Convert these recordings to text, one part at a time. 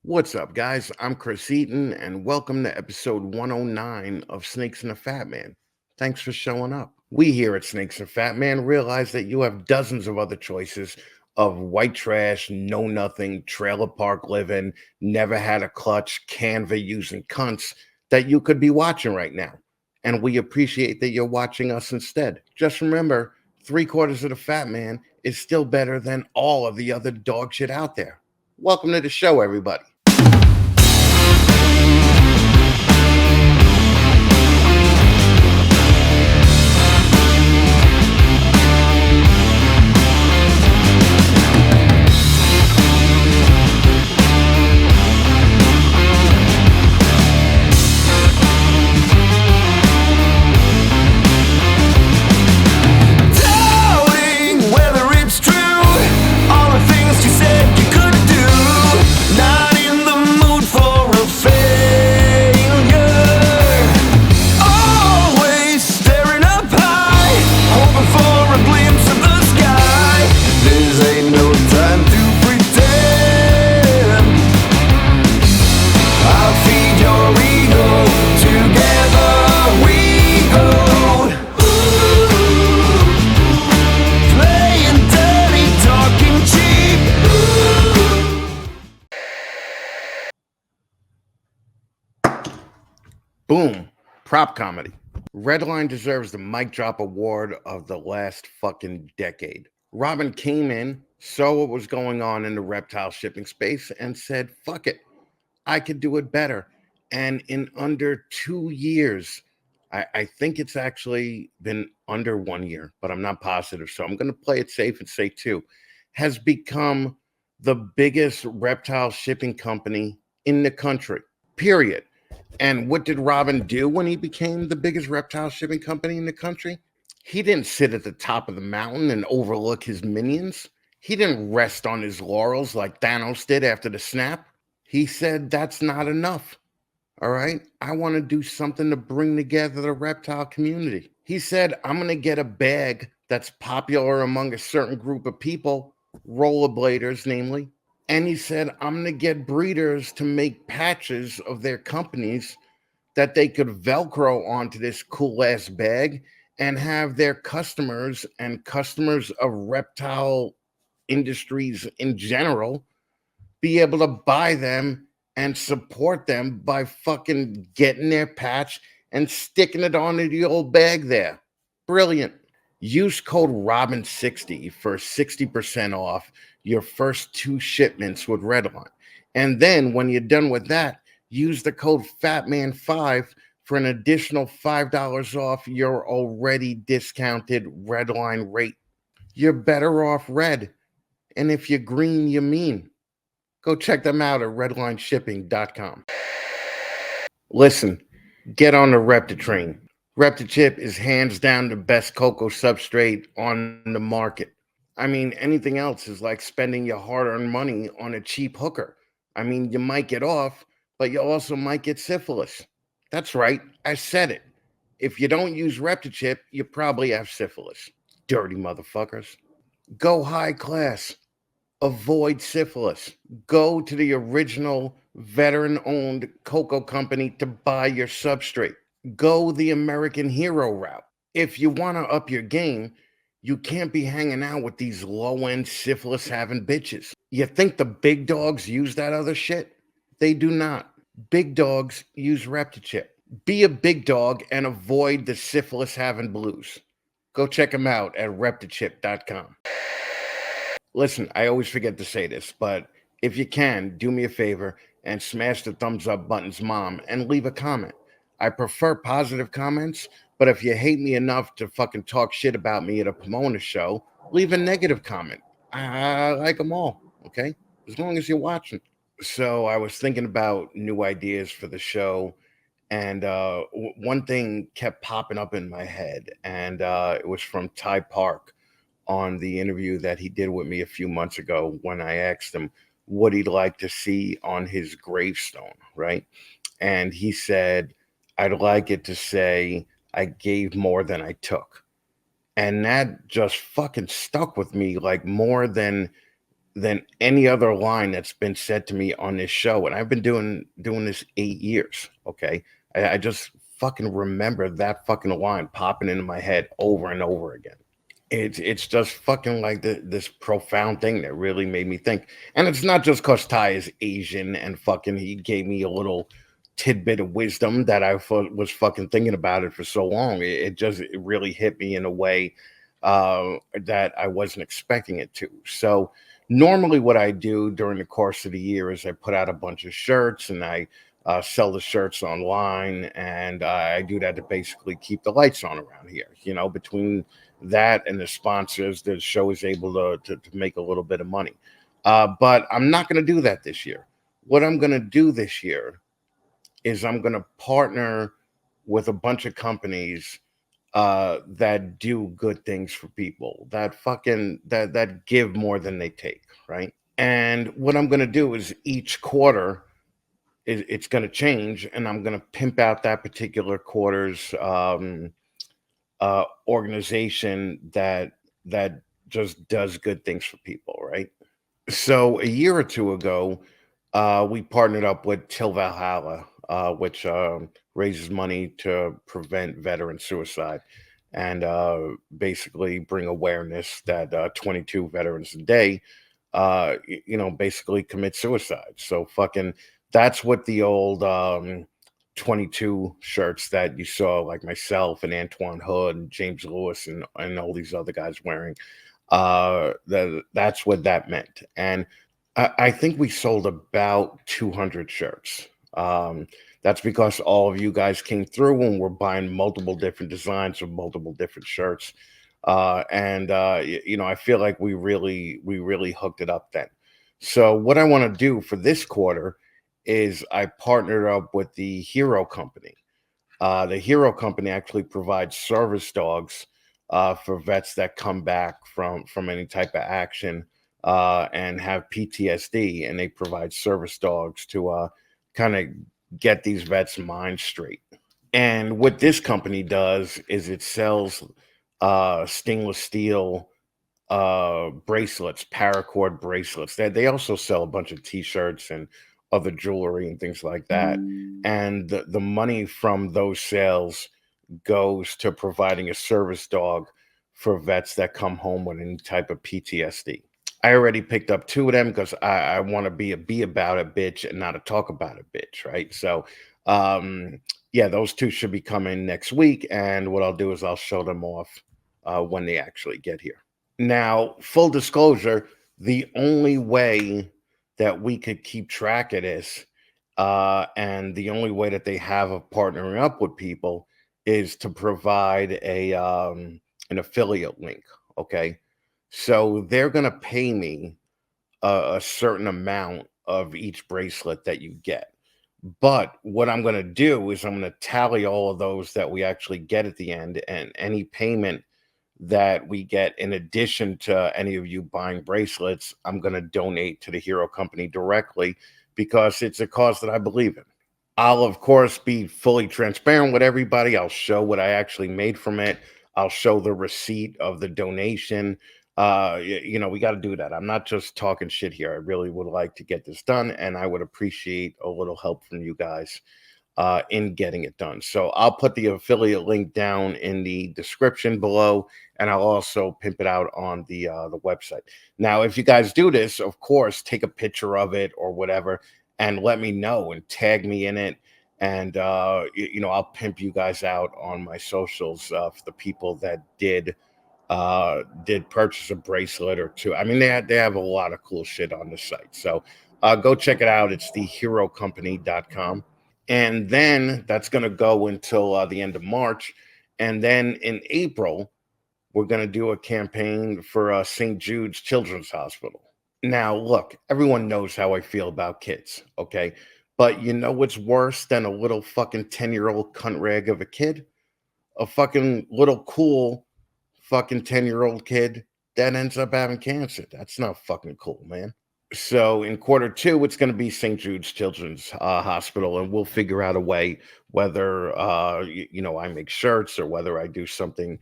What's up, guys? I'm Chris Eaton, and welcome to episode 109 of Snakes and a Fat Man. Thanks for showing up. We here at Snakes and Fat Man realize that you have dozens of other choices of white trash, know nothing, trailer park living, never had a clutch, Canva using cunts that you could be watching right now. And we appreciate that you're watching us instead. Just remember, 3/4 of the Fat Man is still better than all of the other dog shit out there. Welcome to the show, everybody. Boom. Prop comedy. Redline deserves the mic drop award of the last fucking decade. Robin came in, saw what was going on in the reptile shipping space, and said, fuck it. I could do it better. And in under 2 years, I think it's actually been under 1 year, but I'm not positive. So I'm going to play it safe and say 2, has become the biggest reptile shipping company in the country, period. And what did Robin do when he became the biggest reptile shipping company in the country? He didn't sit at the top of the mountain and overlook his minions. He didn't rest on his laurels like Thanos did after the snap. He said, that's not enough. All right, I want to do something to bring together the reptile community. He said, I'm going to get a bag that's popular among a certain group of people, rollerbladers, namely. And he said, I'm going to get breeders to make patches of their companies that they could Velcro onto this cool ass bag and have their customers and customers of reptile industries in general be able to buy them and support them by fucking getting their patch and sticking it onto the old bag there. Brilliant. Use code ROBIN60 for 60% off your first 2 shipments with Redline. And then when you're done with that, use the code FATMAN5 for an additional $5 off your already discounted Redline rate. You're better off red. And if you're green, you mean. Go check them out at redlineshipping.com. Listen, get on the Repta train. Repta is hands down the best cocoa substrate on the market. I mean, anything else is like spending your hard-earned money on a cheap hooker. I mean, you might get off, but you also might get syphilis. That's right, I said it. If you don't use Repta, you probably have syphilis. Dirty motherfuckers. Go high class. Avoid syphilis. Go to the original veteran-owned cocoa company to buy your substrate. Go the American hero route. If you want to up your game, you can't be hanging out with these low-end syphilis-having bitches. You think the big dogs use that other shit? They do not. Big dogs use Repta. Be a big dog and avoid the syphilis-having blues. Go check them out at reptachip.com. Listen, I always forget to say this, but if you can, do me a favor and smash the thumbs up button's mom and leave a comment. I prefer positive comments, but if you hate me enough to fucking talk shit about me at a Pomona show, leave a negative comment. I like them all, okay? As long as you're watching. So I was thinking about new ideas for the show, and one thing kept popping up in my head, and it was from Ty Park on the interview that he did with me a few months ago when I asked him what he'd like to see on his gravestone, right? And he said, I'd like it to say, I gave more than I took. And that just fucking stuck with me, like more than than any other line that's been said to me on this show. And I've been doing this 8 years. Okay. I just fucking remember that fucking line popping into my head over and over again. It's just fucking like this profound thing that really made me think. And it's not just because Ty is Asian and fucking he gave me a little tidbit of wisdom that was fucking thinking about it for so long. It really hit me in a way that I wasn't expecting it to. So normally, what I do during the course of the year is I put out a bunch of shirts and I sell the shirts online, and I do that to basically keep the lights on around here. Between that and the sponsors, the show is able to make a little bit of money. But I'm not going to do that this year. What I'm going to do this year is I'm going to partner with a bunch of companies that do good things for people, that give more than they take, right? And what I'm going to do is each quarter it's going to change, and I'm going to pimp out that particular quarter's organization that just does good things for people, right? So a year or two ago, we partnered up with Till Valhalla, which raises money to prevent veteran suicide and basically bring awareness that 22 veterans a day, basically commit suicide. So fucking that's what the old 22 shirts that you saw, like myself and Antoine Hood and James Lewis and all these other guys wearing, that's what that meant. And I think we sold about 200 shirts. That's because all of you guys came through and were buying multiple different designs of multiple different shirts. And I feel like we really hooked it up then. So what I want to do for this quarter is I partnered up with the Hero Company. The Hero Company actually provides service dogs for vets that come back from any type of action and have PTSD, and they provide service dogs to kind of get these vets' minds straight. And what this company does is it sells stainless steel bracelets, paracord bracelets. They also sell a bunch of t-shirts and other jewelry and things like that. And the money from those sales goes to providing a service dog for vets that come home with any type of PTSD. I already picked up two of them because I want to be about it bitch and not a talk about it bitch, right? So yeah, those two should be coming next week, and what I'll do is I'll show them off when they actually get here. Now, full disclosure, the only way that we could keep track of this, and the only way that they have of partnering up with people is to provide an affiliate link. Okay. So they're going to pay me a certain amount of each bracelet that you get. But what I'm going to do is I'm going to tally all of those that we actually get at the end, and any payment that we get in addition to any of you buying bracelets, I'm going to donate to the Hero Company directly because it's a cause that I believe in. I'll, of course, be fully transparent with everybody. I'll show what I actually made from it. I'll show the receipt of the donation. We got to do that. I'm not just talking shit here. I really would like to get this done, and I would appreciate a little help from you guys in getting it done. So I'll put the affiliate link down in the description below, and I'll also pimp it out on the website. Now, if you guys do this, of course, take a picture of it or whatever, and let me know and tag me in it. And I'll pimp you guys out on my socials for the people that did purchase a bracelet or two. I mean, they have a lot of cool shit on the site. So go check it out. It's theherocompany.com. And then that's going to go until the end of March. And then in April, we're going to do a campaign for St. Jude's Children's Hospital. Now, look, everyone knows how I feel about kids, okay? But you know what's worse than a little fucking 10-year-old cunt rag of a kid? A fucking little cool fucking 10-year-old kid that ends up having cancer. That's not fucking cool, man. So in quarter two, it's going to be St. Jude's Children's Hospital, and we'll figure out a way whether I make shirts or whether I do something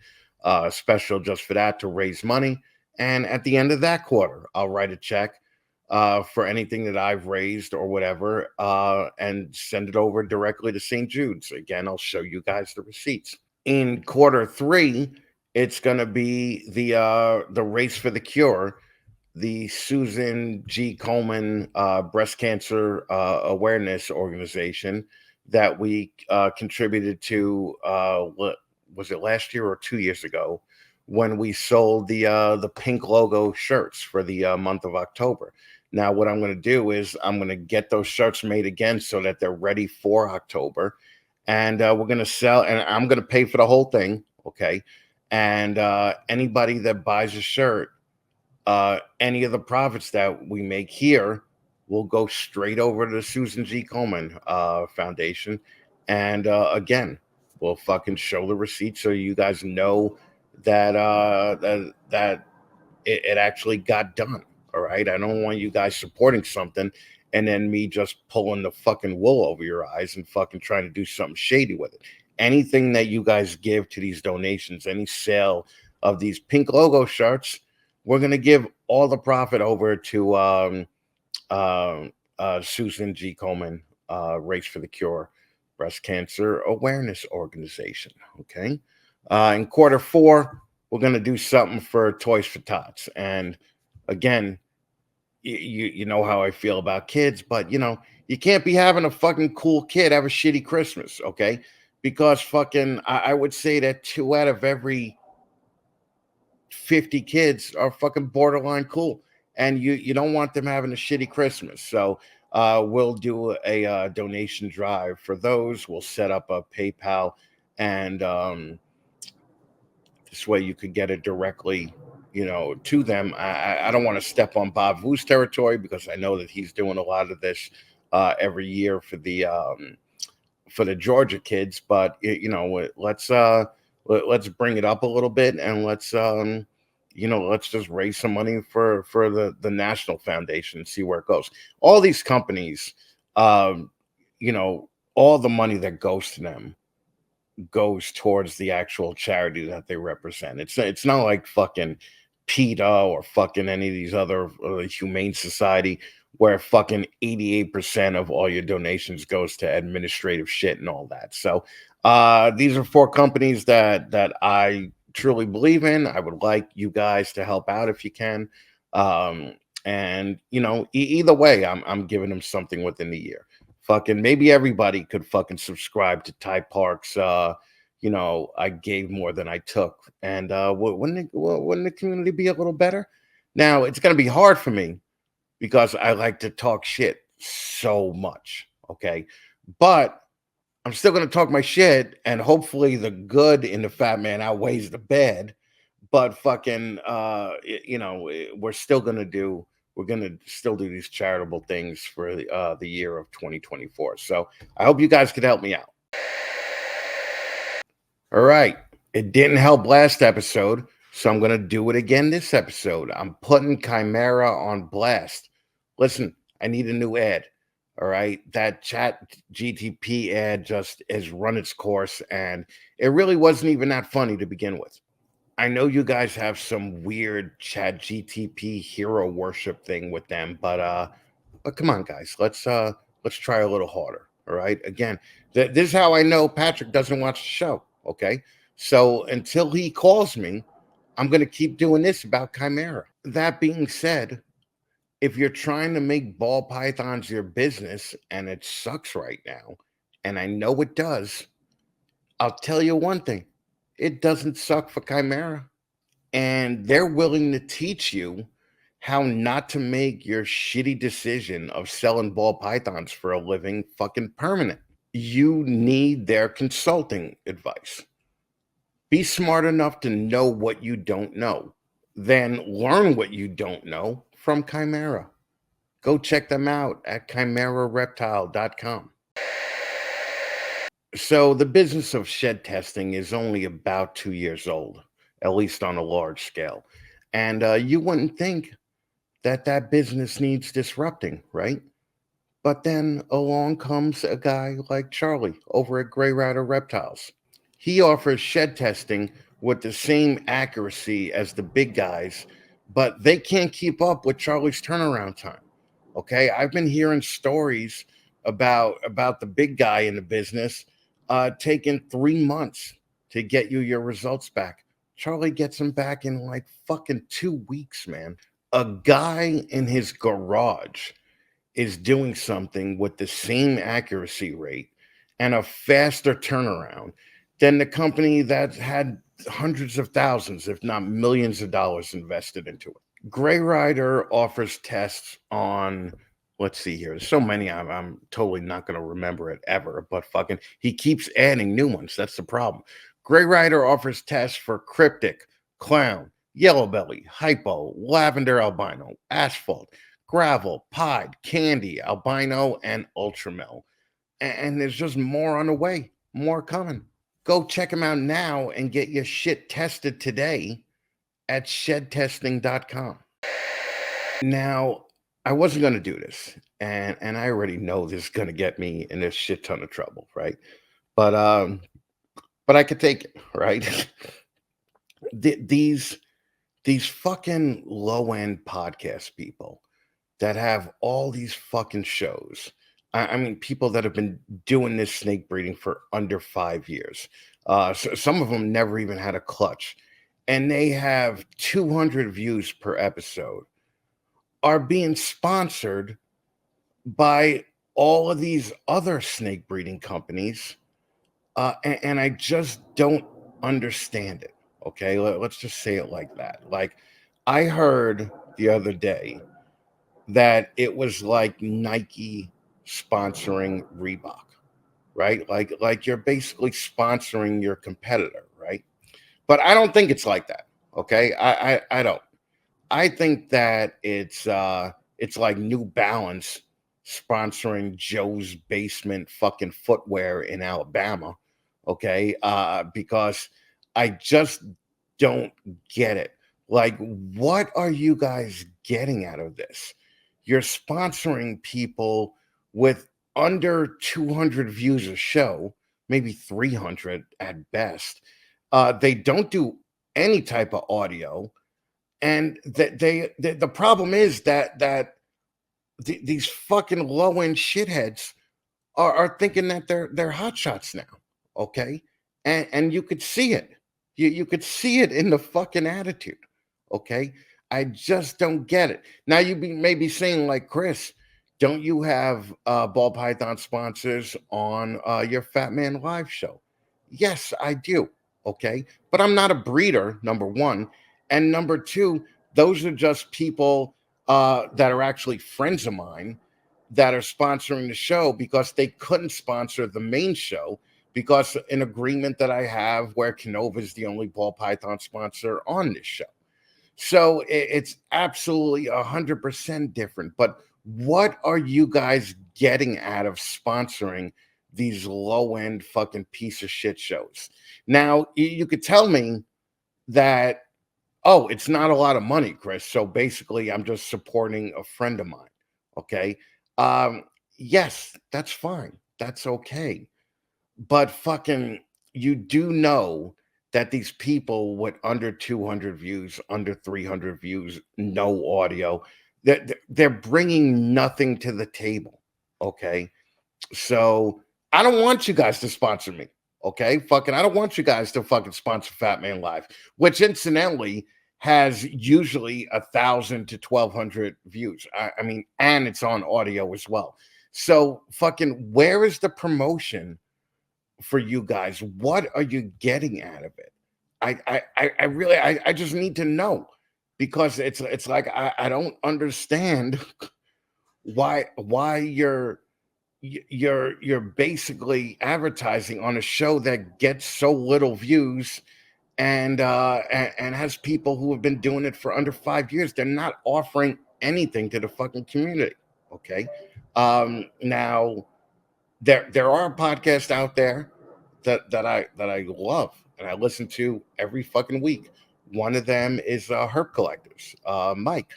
special just for that to raise money. And at the end of that quarter, I'll write a check for anything that I've raised or whatever, and send it over directly to St. Jude's. Again, I'll show you guys the receipts. In quarter three, it's going to be the Race for the Cure, the Susan G. Komen breast cancer awareness organization that we contributed to. What was it, last year or 2 years ago, when we sold the pink logo shirts for the month of October. Now, what I'm going to do is I'm going to get those shirts made again so that they're ready for October, and we're going to sell. And I'm going to pay for the whole thing, okay? And anybody that buys a shirt, any of the profits that we make here will go straight over to the Susan G. Komen Foundation. And again, we'll fucking show the receipt so you guys know that that it actually got done. All right. I don't want you guys supporting something and then me just pulling the fucking wool over your eyes and fucking trying to do something shady with it. Anything that you guys give to these donations, any sale of these pink logo shirts, we're going to give all the profit over to Susan G. Komen, Race for the Cure breast cancer awareness organization. Okay. In quarter four, we're going to do something for Toys for Tots. And again, you know how I feel about kids, but you can't be having a fucking cool kid have a shitty Christmas. Okay. Because fucking, I would say that 2 out of every 50 kids are fucking borderline cool, and you don't want them having a shitty Christmas. So we'll do a donation drive for those. We'll set up a PayPal, and this way you could get it directly to them. I don't want to step on Bob Vu's territory, because I know that he's doing a lot of this every year for the Georgia kids, but let's bring it up a little bit, and let's just raise some money for the national foundation and see where it goes. All these companies, all the money that goes to them goes towards the actual charity that they represent. It's not like fucking PETA or fucking any of these other humane society, where fucking 88% of all your donations goes to administrative shit and all that. So these are 4 companies that I truly believe in. I would like you guys to help out if you can. And either way, I'm giving them something within the year. Fucking maybe everybody could fucking subscribe to Ty Park's I gave more than I took. And wouldn't the community be a little better? Now, it's going to be hard for me, because I like to talk shit so much, okay? But I'm still going to talk my shit, and hopefully the good in the Fatman outweighs the bad. But fucking, we're going to still do these charitable things for the year of 2024. So I hope you guys could help me out. All right. It didn't help last episode, so I'm going to do it again this episode. I'm putting Chimera on blast. Listen, I need a new ad. All right. That Chat GTP ad just has run its course, and it really wasn't even that funny to begin with. I know you guys have some weird Chat GTP hero worship thing with them, but come on, guys, let's try a little harder. All right. Again, this is how I know Patrick doesn't watch the show. Okay. So until he calls me, I'm going to keep doing this about Chimera. That being said, if you're trying to make ball pythons your business and it sucks right now, and I know it does, I'll tell you one thing: it doesn't suck for Chimera. And they're willing to teach you how not to make your shitty decision of selling ball pythons for a living fucking permanent. You need their consulting advice. Be smart enough to know what you don't know. Then learn what you don't know from Chimera. Go check them out at chimerareptile.com. So the business of shed testing is only about 2 years old, at least on a large scale. And you wouldn't think that business needs disrupting, right? But then along comes a guy like Charlie over at Gray Rider Reptiles. He offers shed testing with the same accuracy as the big guys, but they can't keep up with Charlie's turnaround time. Okay, I've been hearing stories about the big guy in the business taking 3 months to get you your results back. Charlie gets them back in like fucking 2 weeks, man. A guy in his garage is doing something with the same accuracy rate and a faster turnaround than the company that had hundreds of thousands, if not millions of dollars invested into it. Gray Rider offers tests on, let's see here. There's so many I'm totally not going to remember it ever, but fucking he keeps adding new ones. That's the problem. Gray Rider offers tests for cryptic, clown, yellow belly, hypo, lavender albino, asphalt, gravel, pod, candy, albino, and ultramel. And there's just more on the way, more coming. Go check them out now and get your shit tested today at shedtesting.com. Now, I wasn't going to do this, and I already know this is going to get me in a shit ton of trouble, right? But but I could take it, right? these these fucking low end podcast people that have all these fucking shows. I mean, people that have been doing this snake breeding for under 5 years. So some of them never even had a clutch, and they have 200 views per episode. Are being sponsored by all of these other snake breeding companies, and I just don't understand it. Okay, let's just say it like that. Like, I heard the other day that it was like Nike sponsoring Reebok, right? Like you're basically sponsoring your competitor, right? But I don't think it's like that. Okay, I don't. I think that it's like New Balance sponsoring Joe's Basement fucking footwear in Alabama. Okay, because I just don't get it. Like, what are you guys getting out of this? You're sponsoring people with under 200 views a show, maybe 300 at best. They don't do any type of audio, and that the problem is that these fucking low end shitheads are thinking that they're hot shots now, okay? And you could see it. You could see it in the fucking attitude, okay? I just don't get it. Now you may be saying like, Chris, don't you have ball python sponsors on your Fat Man Live show? Yes, I do. Okay, but I'm not a breeder, number one, and number two, those are just people that are actually friends of mine that are sponsoring the show because they couldn't sponsor the main show because an agreement that I have where Canova is the only ball python sponsor on this show. So it's absolutely 100% different. But what are you guys getting out of sponsoring these low end fucking piece of shit shows? Now, you could tell me that, oh, it's not a lot of money, Chris. So basically, I'm just supporting a friend of mine. Okay. Um, yes, that's fine. That's okay. But fucking, you do know that these people with under 200 views, under 300 views, no audio, they're bringing nothing to the table. Okay. So I don't want you guys to sponsor me. Okay. Fucking, I don't want you guys to fucking sponsor Fat Man Live, which incidentally has usually 1,000 to 1,200 views. I mean, and it's on audio as well. So fucking, where is the promotion for you guys? What are you getting out of it? I really I just need to know, because it's like I don't understand why you're basically advertising on a show that gets so little views and has people who have been doing it for under 5 years. They're not offering anything to the fucking community. Okay. Now there are podcasts out there that I love and I listen to every fucking week. One of them is Herp Collectors, Mike.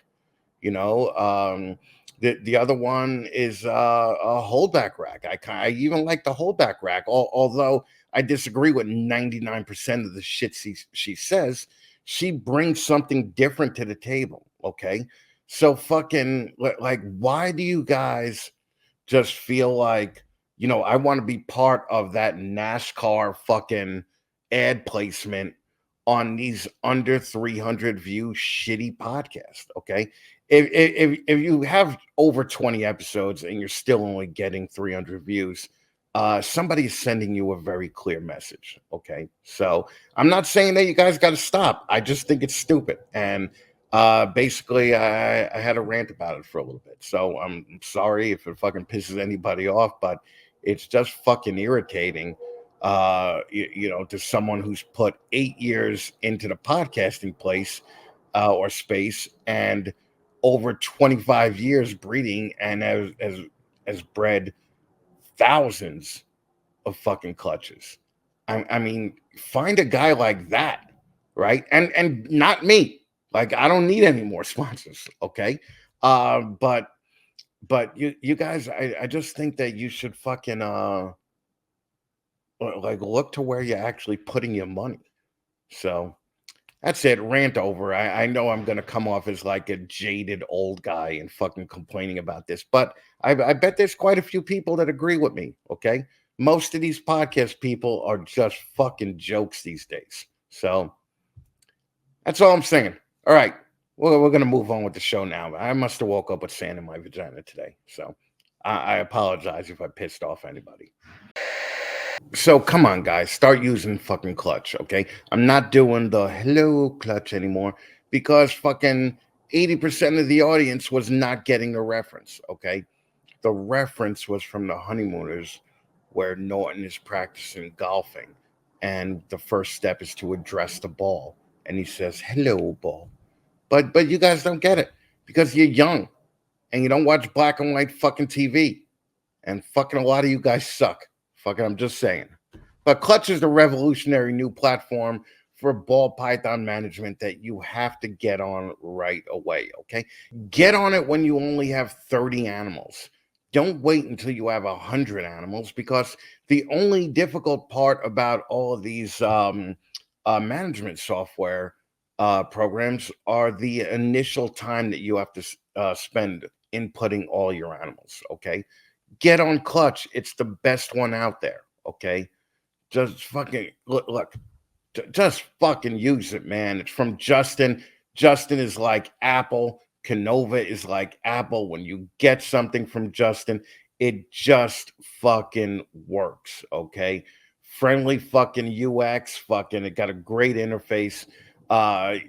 You know, the other one is a Holdback Rack. I even like the Holdback Rack, although I disagree with 99% of the shit she says. She brings something different to the table. Okay, So fucking like, why do you guys just feel like, I want to be part of that NASCAR fucking ad placement on these under 300 view shitty podcasts? Okay. If you have over 20 episodes and you're still only getting 300 views, somebody's sending you a very clear message. Okay. So I'm not saying that you guys got to stop. I just think it's stupid. And basically I had a rant about it for a little bit, so I'm sorry if it fucking pisses anybody off, but it's just fucking irritating, to someone who's put 8 years into the podcasting place, or space, and over 25 years breeding, and has bred thousands of fucking clutches. I mean, find a guy like that, right? And not me. Like, I don't need any more sponsors, okay? But you guys, I just think that you should fucking like look to where you're actually putting your money. So that's it. Rant over. I know I'm gonna come off as like a jaded old guy and fucking complaining about this, but I bet there's quite a few people that agree with me. Okay, most of these podcast people are just fucking jokes these days. So that's all I'm saying. All right, we're gonna move on with the show now. I must have woke up with sand in my vagina today, so I apologize if I pissed off anybody. So come on, guys, start using fucking clutch, okay? I'm not doing the hello clutch anymore because fucking 80% of the audience was not getting a reference, okay? The reference was from the Honeymooners, where Norton is practicing golfing, and the first step is to address the ball, and he says, "Hello, ball." But you guys don't get it because you're young and you don't watch black and white fucking TV, and fucking a lot of you guys suck. Fucking, I'm just saying. But Clutch is the revolutionary new platform for ball python management that you have to get on right away, okay? Get on it when you only have 30 animals. Don't wait until you have 100 animals, because the only difficult part about all of these management software programs are the initial time that you have to spend inputting all your animals, okay? Get on Clutch. It's the best one out there, okay? Just fucking look, just fucking use it, man. It's from Justin. Justin is like Apple. Canova is like Apple. When you get something from Justin, it just fucking works, okay? Friendly fucking UX, fucking, it got a great interface. And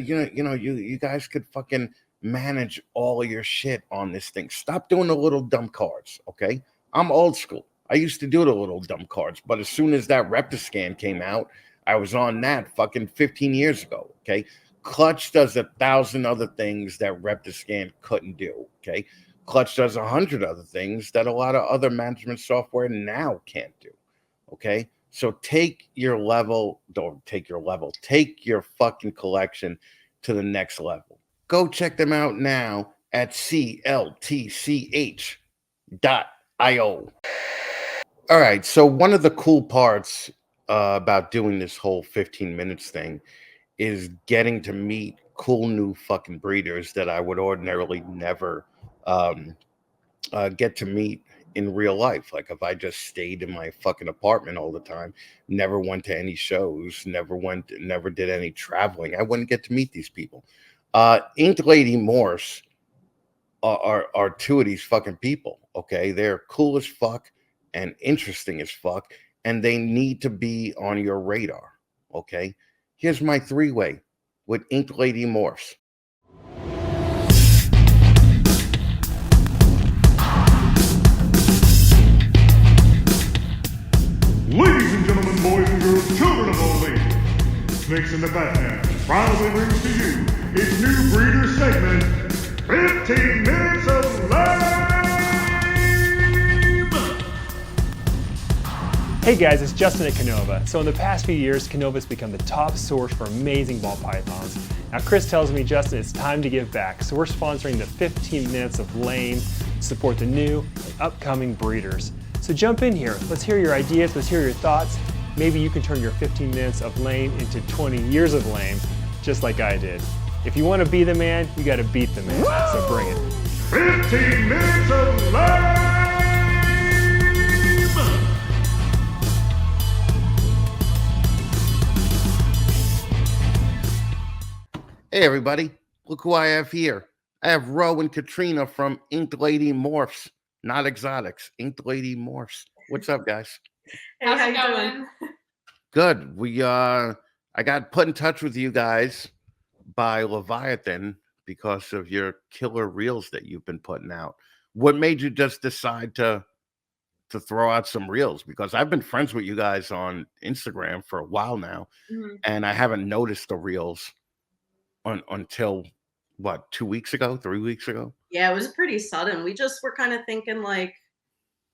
you guys could fucking manage all of your shit on this thing. Stop doing the little dumb cards, okay? I'm old school. I used to do the little dumb cards, but as soon as that Reptiscan came out, I was on that fucking 15 years ago, okay? Clutch does 1,000 other things that Reptiscan couldn't do, okay? Clutch does 100 other things that a lot of other management software now can't do, okay? So take your fucking collection to the next level. Go check them out now at cltch.io. All right, so one of the cool parts about doing this whole 15 minutes thing is getting to meet cool new fucking breeders that I would ordinarily never get to meet in real life. Like, if I just stayed in my fucking apartment all the time, never went to any shows, never did any traveling, I wouldn't get to meet these people. Ink Lady Morphs are two of these fucking people, okay? They're cool as fuck and interesting as fuck, and they need to be on your radar, okay? Here's my three-way with Ink Lady Morphs. Ladies and gentlemen, boys and girls, children of all ages, Snakes in the Fatman proudly brings to you its new breeder segment, 15 Minutes of Lame! Hey guys, it's Justin at Canova. So in the past few years, Canova's become the top source for amazing ball pythons. Now Chris tells me, Justin, it's time to give back. So we're sponsoring the 15 Minutes of Lame to support the new and upcoming breeders. So jump in here. Let's hear your ideas. Let's hear your thoughts. Maybe you can turn your 15 minutes of lame into 20 years of lame, just like I did. If you want to be the man, you got to beat the man. So bring it. 15 minutes of lame! Hey everybody, look who I have here. I have Ro and Katrina from Inked Lady Morphs, not exotics, Inked Lady Morphs. What's up, guys? Hey, how you doing? Good. I got put in touch with you guys by Leviathan because of your killer reels that you've been putting out. What made you just decide to throw out some reels? Because I've been friends with you guys on Instagram for a while now, and I haven't noticed the reels until what, 2 weeks ago, 3 weeks ago? Yeah, it was pretty sudden. We just were kind of thinking like,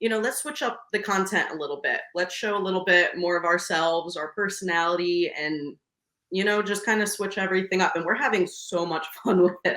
let's switch up the content a little bit. Let's show a little bit more of ourselves, our personality, and, just kind of switch everything up. And we're having so much fun with it.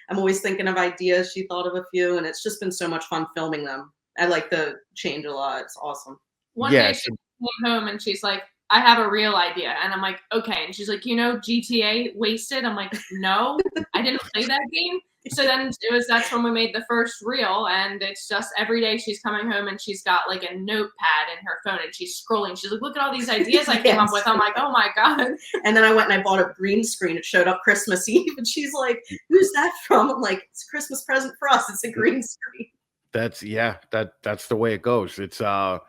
I'm always thinking of ideas. She thought of a few, and it's just been so much fun filming them. I like the change a lot. It's awesome. One day she came home and she's like, I have a real idea. And I'm like, okay. And she's like, GTA Wasted? I'm like, no, I didn't play that game. So then that's when we made the first reel. And it's just every day she's coming home and she's got like a notepad in her phone and she's scrolling. She's like, look at all these ideas I came up with. I'm like, oh my God. And then I went and I bought a green screen. It showed up Christmas Eve. And she's like, who's that from? I'm like, it's a Christmas present for us. It's a green screen. That's the way it goes. It's I'm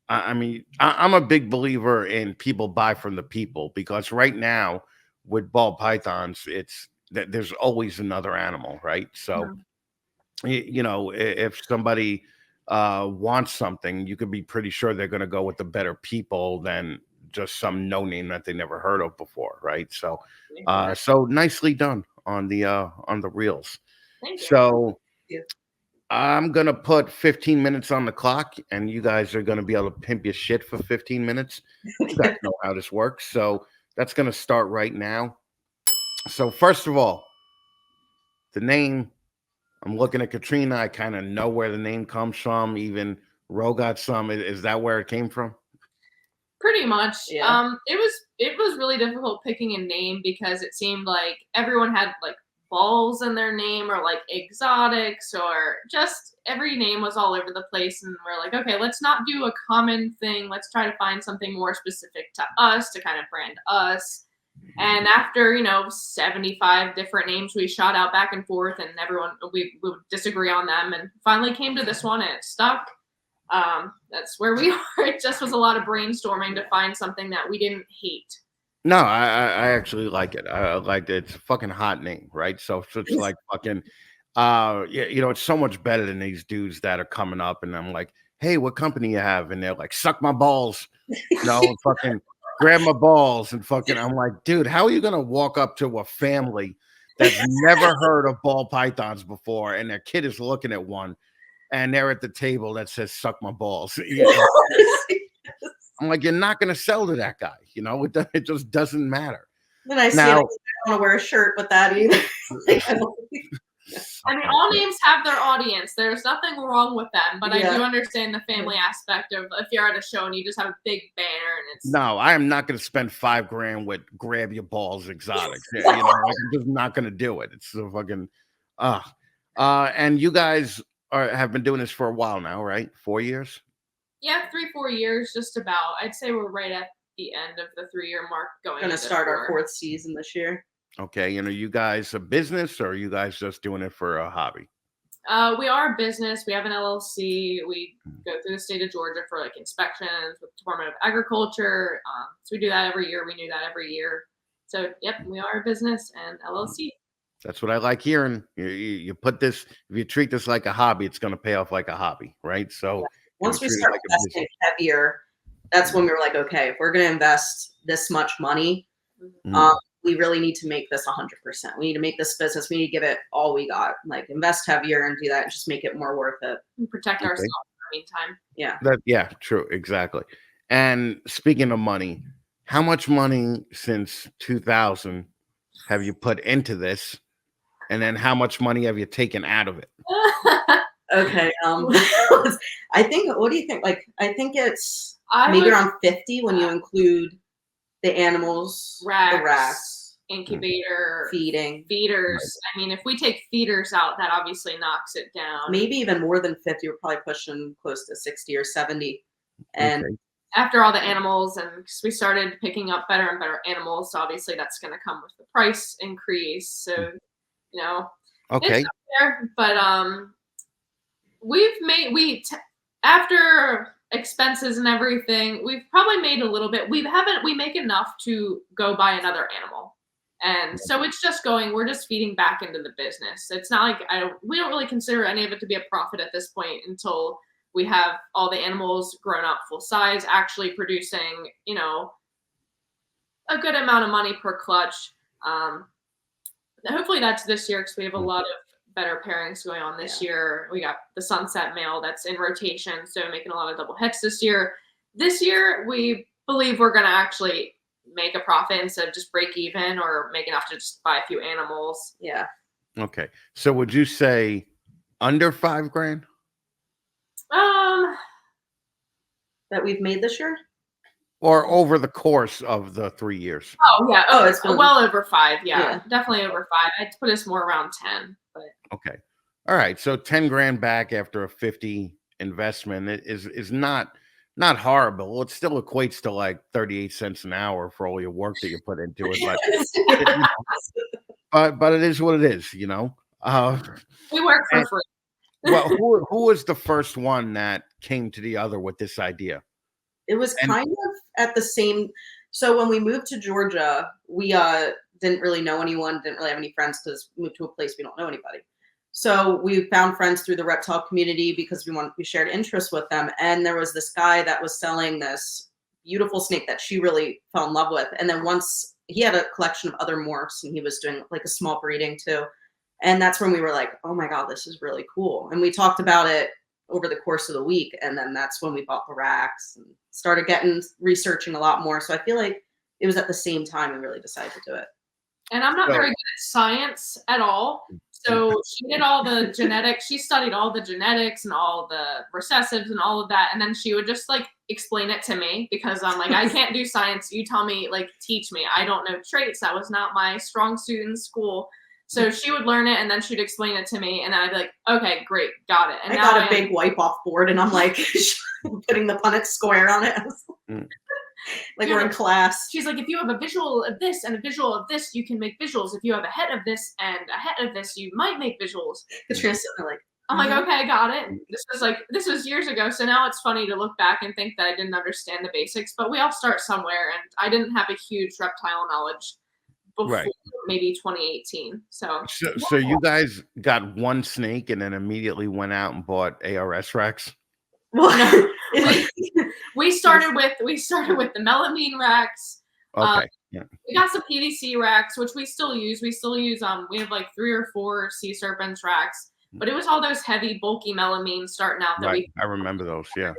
a big believer in people buy from the people, because right now with ball pythons, it's that there's always another animal, right? So, if somebody wants something, you could be pretty sure they're going to go with the better people than just some no name that they never heard of before, right? So, so nicely done on the reels. Thank you. So. I'm going to put 15 minutes on the clock, and you guys are going to be able to pimp your shit for 15 minutes. You guys know how this works. So that's going to start right now. So first of all, the name, I'm looking at Katrina. I kind of know where the name comes from. Even Ro got some. Is that where it came from? Pretty much. Yeah. It was really difficult picking a name because it seemed like everyone had like balls in their name or like exotics, or just every name was all over the place. And we're like, okay, let's not do a common thing. Let's try to find something more specific to us to kind of brand us. And after, 75 different names, we shot out back and forth, and we would disagree on them, and finally came to this one, and it stuck. That's where we are. It just was a lot of brainstorming to find something that we didn't hate. No, I actually like it. I like it. It's a fucking hot name, right? So it's like fucking, it's so much better than these dudes that are coming up, and I'm like, hey, what company you have? And they're like, suck my balls, fucking grab my balls, and fucking, I'm like, dude, how are you gonna walk up to a family that's never heard of ball pythons before, and their kid is looking at one, and they're at the table that says suck my balls? I'm like, you're not going to sell to that guy. It just doesn't matter. Then I see I don't want to wear a shirt with that either. I mean, all names have their audience. There's nothing wrong with them, but I do understand the family aspect of if you're at a show and you just have a big banner and it's. No, I am not going to spend $5,000 with grab your balls exotics. I'm just not going to do it. It's so fucking, and you guys have been doing this for a while now, right? 4 years? Yeah, 3-4 years, just about. I'd say we're right at the end of the 3-year mark. Going to start our 4th season this year. Okay, and are you guys a business, or are you guys just doing it for a hobby? We are a business. We have an LLC. We go through the state of Georgia for like inspections with the Department of Agriculture. So we do that every year. We do that every year. So yep, we are a business and LLC. That's what I like hearing. You put this, if you treat this like a hobby, it's going to pay off like a hobby, right? So. Yeah. Once we start investing heavier, that's when we were like, okay, if we're going to invest this much money, we really need to make this 100%. We need to make this business. We need to give it all we got. Like invest heavier and do that and just make it more worth it. And protect ourselves in the meantime. Yeah. Yeah, true. Exactly. And speaking of money, how much money since 2000 have you put into this? And then how much money have you taken out of it? Okay. I think, what do you think? Like, I think it's maybe around 50 when you include the animals, the racks. incubator, feeding, feeders. I mean, if we take feeders out, that obviously knocks it down. maybe even more than 50. We're probably pushing close to 60 or 70. And Okay. after all the animals, and 'cause we started picking up better and better animals, so obviously that's going to come with the price increase. So, you know, Okay. it's up there. But after expenses and everything, we've probably made a little bit. We make enough to go buy another animal. And so it's just we're just feeding back into the business. It's not like we don't really consider any of it to be a profit at this point until we have all the animals grown up full size, actually producing, you know, a good amount of money per clutch. Hopefully that's this year because we have a lot of better pairings going on this year. We got the sunset male that's in rotation, so making a lot of double heads this year. This year, we believe we're going to actually make a profit instead of just break even or make enough to just buy a few animals. yeah. Okay. So would you say under $5,000? That we've made this year? Or over the course of the 3 years? Oh yeah. Oh, it's been well over 5. Yeah, Yeah. definitely over 5. I'd put us more around 10. But Okay. All right. So 10 grand back after a 50 investment is not horrible. It still equates to like 38 cents an hour for all your work that you put into it. But it is what it is, you know. we work for free. Well, who was the first one that came to the other with this idea? It was kind of at the same. So when we moved to Georgia, we didn't really know anyone, didn't really have any friends because we moved to a place we don't know anybody. So we found friends through the reptile community because we shared interests with them. And there was this guy that was selling this beautiful snake that she really fell in love with. And then once he had a collection of other morphs and he was doing like a small breeding too. And that's when we were like, oh my God, this is really cool. And we talked about it over the course of the week. And then that's when we bought the racks and started researching a lot more. So I feel like it was at the same time we really decided to do it. And I'm not very good at science at all. So she did all the genetics. She studied all the genetics and all the recessives and all of that. And then she would just like explain it to me because I'm like, I can't do science. You tell me, like, teach me. I don't know traits. That was not my strong suit in school. So she would learn it and then she'd explain it to me. And then I'd be like, okay, great. Got it. And I got a big wipe off board and I'm like putting the Punnett square on it. Like we're in class. She's like, if you have a visual of this and a visual of this, you can make visuals. If you have a head of this and a head of this, you might make visuals. Katrina's sitting there like, I'm like, okay, got it. This was years ago. So now it's funny to look back and think that I didn't understand the basics, but we all start somewhere. And I didn't have a huge reptile knowledge before maybe 2018. So you guys got one snake and then immediately went out and bought ARS racks? Well, no. we started with the melamine racks. Okay. We got some PVC racks, which we still use. We have like 3 or 4 sea serpents racks, but it was all those heavy, bulky melamine starting out that I remember those, yeah.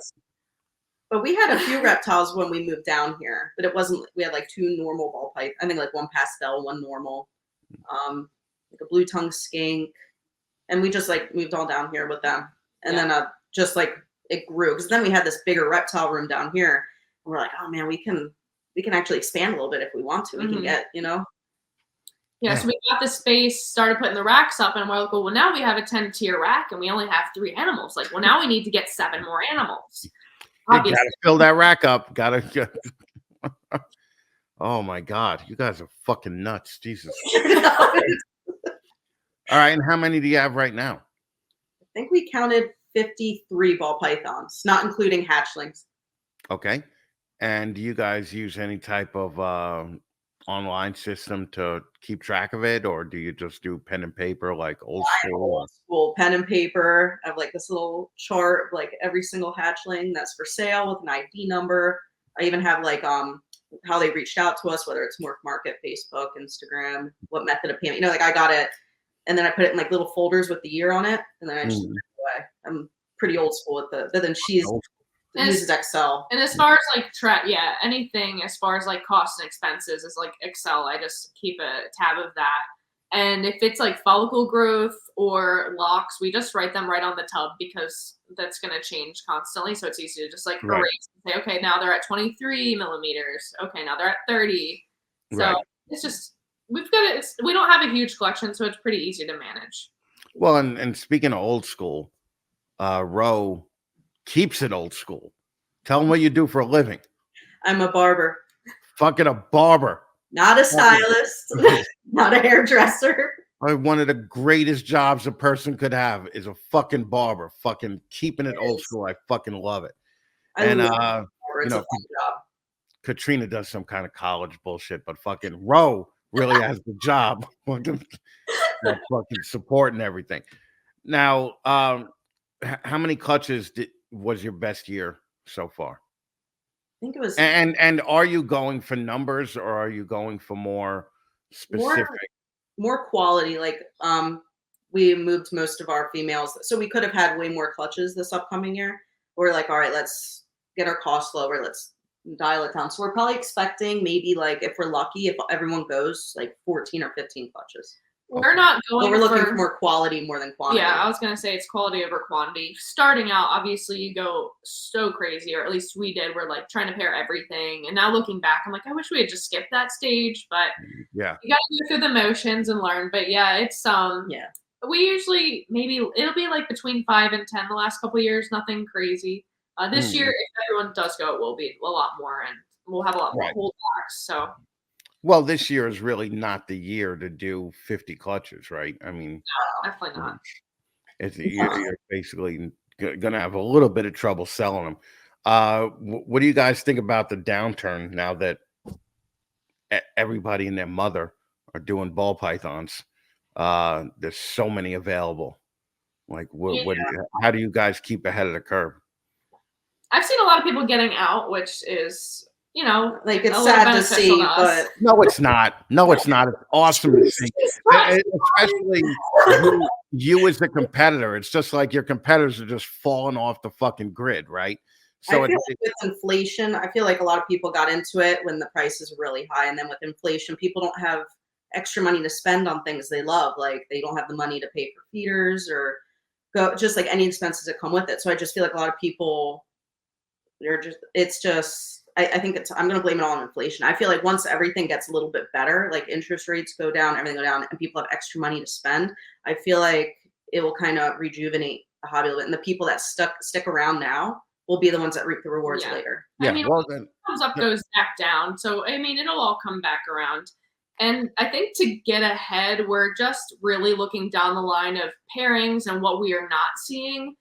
But we had a few reptiles when we moved down here, but it wasn't. We had like 2 normal ball pipe. I think like 1 pastel, 1 normal, like a blue tongue skink, and we just like moved all down here with them, and then just like it grew because then we had this bigger reptile room down here, and we're like, oh man, we can actually expand a little bit if we want to. We can get, you know. Yeah, so we got the space, started putting the racks up, and we're like, well, now we have a 10-tier rack, and we only have 3 animals. Like, well, now we need to get 7 more animals. You gotta fill that rack up. Oh my God, you guys are fucking nuts, Jesus. All right, and how many do you have right now? I think we counted 53 ball pythons, not including hatchlings. Okay, and do you guys use any type of online system to keep track of it, or do you just do pen and paper like old school? Old school pen and paper. I have like this little chart of like every single hatchling that's for sale with an ID number. I even have like how they reached out to us, whether it's Morph Market, Facebook, Instagram, what method of payment. You know, like I got it, and then I put it in like little folders with the year on it, and then I just put it away. I'm pretty old school with but then she's uses Excel. And as far as like anything as far as like costs and expenses is like Excel. I just keep a tab of that. And if it's like follicle growth or locks, we just write them right on the tub because that's going to change constantly. So it's easy to just like erase and say, okay, now they're at 23 millimeters. Okay, now they're at 30. So it's just we've got it. We don't have a huge collection, so it's pretty easy to manage. Well, and speaking of old school, Ro keeps it old school. Tell them what you do for a living. I'm a barber. Fucking a barber. Not a stylist. Not a hairdresser. One of the greatest jobs a person could have is a fucking barber. Fucking keeping it old school. I fucking love it. And It's a fun job. Katrina does some kind of college bullshit, but fucking Ro really has the job. Fucking support and everything. Now, how many clutches was your best year so far? I think it was. And are you going for numbers or are you going for more specific? More quality. Like we moved most of our females, so we could have had way more clutches this upcoming year. We're like, all right, let's get our costs lower. Let's dial it down. So we're probably expecting maybe, like, if we're lucky, if everyone goes, like 14 or 15 clutches. We're not going. But we're looking for more quality more than quantity. Yeah, I was gonna say it's quality over quantity. Starting out, obviously, you go so crazy, or at least we did. We're like trying to pair everything, and now looking back, I'm like, I wish we had just skipped that stage. But yeah, you got to go through the motions and learn. But yeah, it's yeah. We usually maybe it'll be like between 5 and 10 the last couple of years. Nothing crazy. This year, if everyone does go, it will be a lot more, and we'll have a lot more holdbacks. So. Well, this year is really not the year to do 50 clutches, right? I mean, no, definitely not. You're basically going to have a little bit of trouble selling them. What do you guys think about the downturn now that everybody and their mother are doing ball pythons? There's so many available. Like, how do you guys keep ahead of the curve? I've seen a lot of people getting out, which is, like, it's sad to see, but no, it's not. No, it's not. It's awesome to see, especially you as the competitor. It's just like your competitors are just falling off the fucking grid, right? So I feel like with inflation, I feel like a lot of people got into it when the prices were really high, and then with inflation, people don't have extra money to spend on things they love. Like, they don't have the money to pay for feeders or just like any expenses that come with it. So I just feel like a lot of people, I think I'm going to blame it all on inflation. I feel like once everything gets a little bit better, like interest rates go down, everything go down, and people have extra money to spend, I feel like it will kind of rejuvenate the hobby a little bit. And the people that stick around now will be the ones that reap the rewards later. Yeah, I mean, what comes up goes back down. So, I mean, it'll all come back around. And I think to get ahead, we're just really looking down the line of pairings and what we are not seeing,